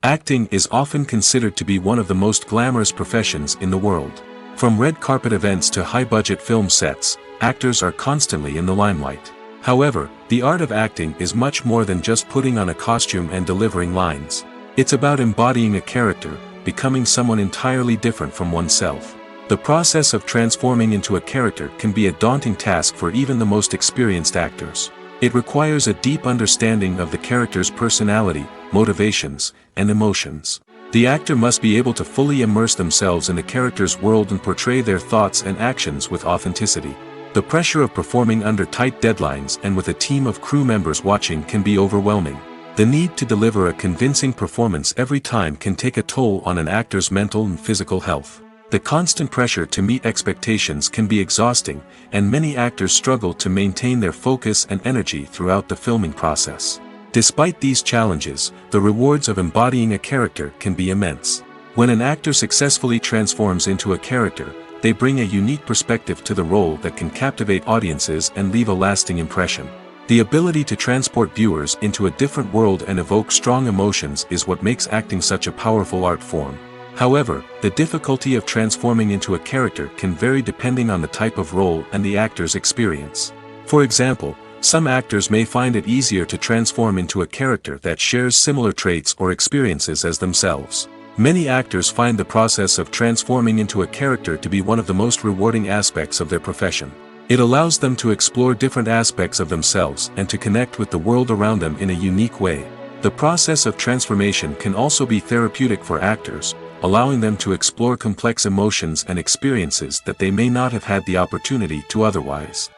Acting is often considered to be one of the most glamorous professions in the world. From red carpet events to high-budget film sets, actors are constantly in the limelight. However, the art of acting is much more than just putting on a costume and delivering lines. It's about embodying a character, becoming someone entirely different from oneself. The process of transforming into a character can be a daunting task for even the most experienced actors. It requires a deep understanding of the character's personality, motivations, and emotions. The actor must be able to fully immerse themselves in the character's world and portray their thoughts and actions with authenticity. The pressure of performing under tight deadlines and with a team of crew members watching can be overwhelming. The need to deliver a convincing performance every time can take a toll on an actor's mental and physical health. The constant pressure to meet expectations can be exhausting, and many actors struggle to maintain their focus and energy throughout the filming process. Despite these challenges, the rewards of embodying a character can be immense. When an actor successfully transforms into a character, they bring a unique perspective to the role that can captivate audiences and leave a lasting impression. The ability to transport viewers into a different world and evoke strong emotions is what makes acting such a powerful art form. However, the difficulty of transforming into a character can vary depending on the type of role and the actor's experience. For example, some actors may find it easier to transform into a character that shares similar traits or experiences as themselves. Many actors find the process of transforming into a character to be one of the most rewarding aspects of their profession. It allows them to explore different aspects of themselves and to connect with the world around them in a unique way. The process of transformation can also be therapeutic for actors, allowing them to explore complex emotions and experiences that they may not have had the opportunity to otherwise.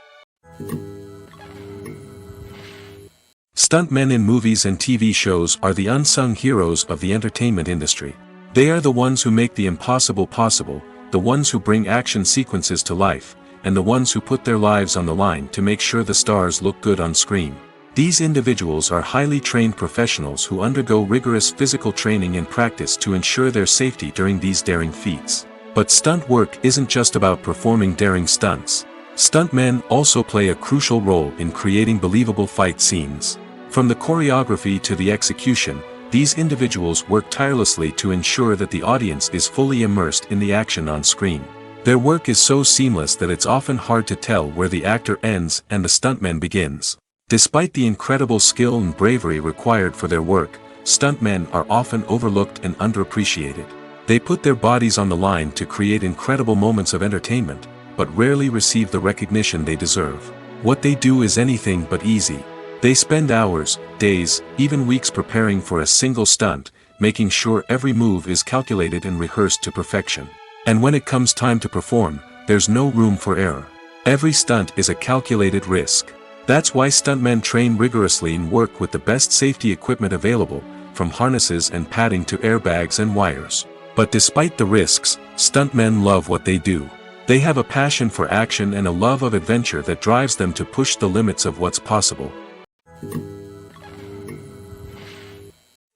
Stuntmen in movies and TV shows are the unsung heroes of the entertainment industry. They are the ones who make the impossible possible, the ones who bring action sequences to life, and the ones who put their lives on the line to make sure the stars look good on screen. These individuals are highly trained professionals who undergo rigorous physical training and practice to ensure their safety during these daring feats. But stunt work isn't just about performing daring stunts. Stuntmen also play a crucial role in creating believable fight scenes. From the choreography to the execution, these individuals work tirelessly to ensure that the audience is fully immersed in the action on screen. Their work is so seamless that it's often hard to tell where the actor ends and the stuntman begins. Despite the incredible skill and bravery required for their work, stuntmen are often overlooked and underappreciated. They put their bodies on the line to create incredible moments of entertainment, but rarely receive the recognition they deserve. What they do is anything but easy. They spend hours, days, even weeks preparing for a single stunt, making sure every move is calculated and rehearsed to perfection. And when it comes time to perform, there's no room for error. Every stunt is a calculated risk. That's why stuntmen train rigorously and work with the best safety equipment available, from harnesses and padding to airbags and wires. But despite the risks, stuntmen love what they do. They have a passion for action and a love of adventure that drives them to push the limits of what's possible.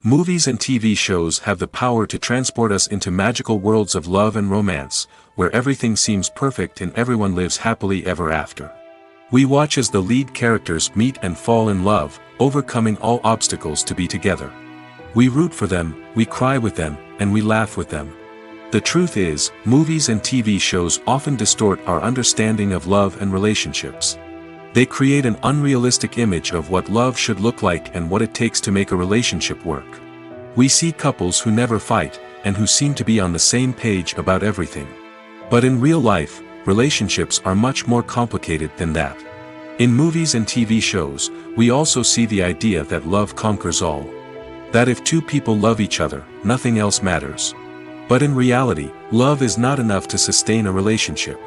Movies and TV shows have the power to transport us into magical worlds of love and romance, where everything seems perfect and everyone lives happily ever after. We watch as the lead characters meet and fall in love, overcoming all obstacles to be together. We root for them, we cry with them, and we laugh with them. The truth is, movies and TV shows often distort our understanding of love and relationships. They create an unrealistic image of what love should look like and what it takes to make a relationship work. We see couples who never fight, and who seem to be on the same page about everything. But in real life, relationships are much more complicated than that. In movies and TV shows, we also see the idea that love conquers all. That if two people love each other, nothing else matters. But in reality, love is not enough to sustain a relationship.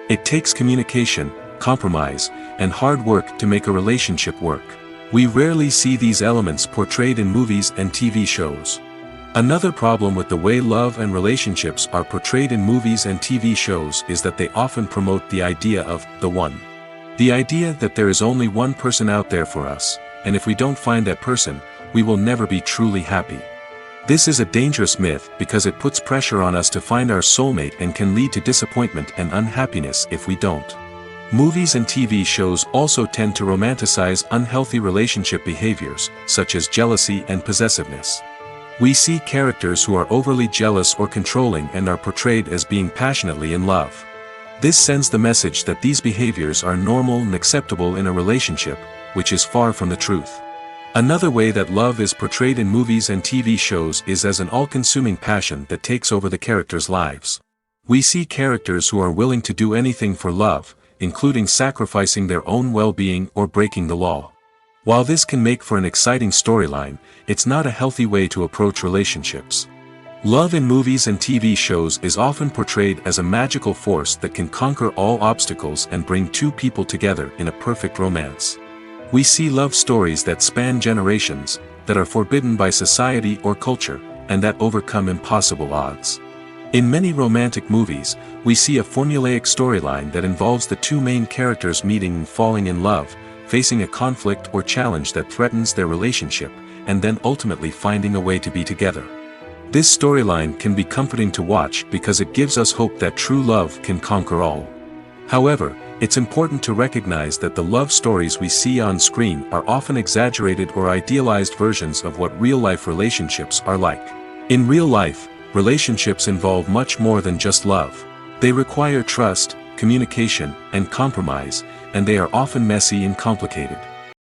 It takes communication, compromise, and hard work to make a relationship work. We rarely see these elements portrayed in movies and TV shows. Another problem with the way love and relationships are portrayed in movies and TV shows is that they often promote the idea of the one. The idea that there is only one person out there for us, and if we don't find that person, we will never be truly happy. This is a dangerous myth because it puts pressure on us to find our soulmate and can lead to disappointment and unhappiness if we don't. Movies and TV shows also tend to romanticize unhealthy relationship behaviors, such as jealousy and possessiveness. We see characters who are overly jealous or controlling and are portrayed as being passionately in love. This sends the message that these behaviors are normal and acceptable in a relationship, which is far from the truth. Another way that love is portrayed in movies and TV shows is as an all-consuming passion that takes over the characters' lives. We see characters who are willing to do anything for love, including sacrificing their own well-being or breaking the law. While this can make for an exciting storyline, it's not a healthy way to approach relationships. Love in movies and TV shows is often portrayed as a magical force that can conquer all obstacles and bring two people together in a perfect romance. We see love stories that span generations, that are forbidden by society or culture, and that overcome impossible odds. In many romantic movies, we see a formulaic storyline that involves the two main characters meeting and falling in love, facing a conflict or challenge that threatens their relationship, and then ultimately finding a way to be together. This storyline can be comforting to watch because it gives us hope that true love can conquer all. However, it's important to recognize that the love stories we see on screen are often exaggerated or idealized versions of what real-life relationships are like. In real life, relationships involve much more than just love. They require trust, communication, and compromise, and they are often messy and complicated.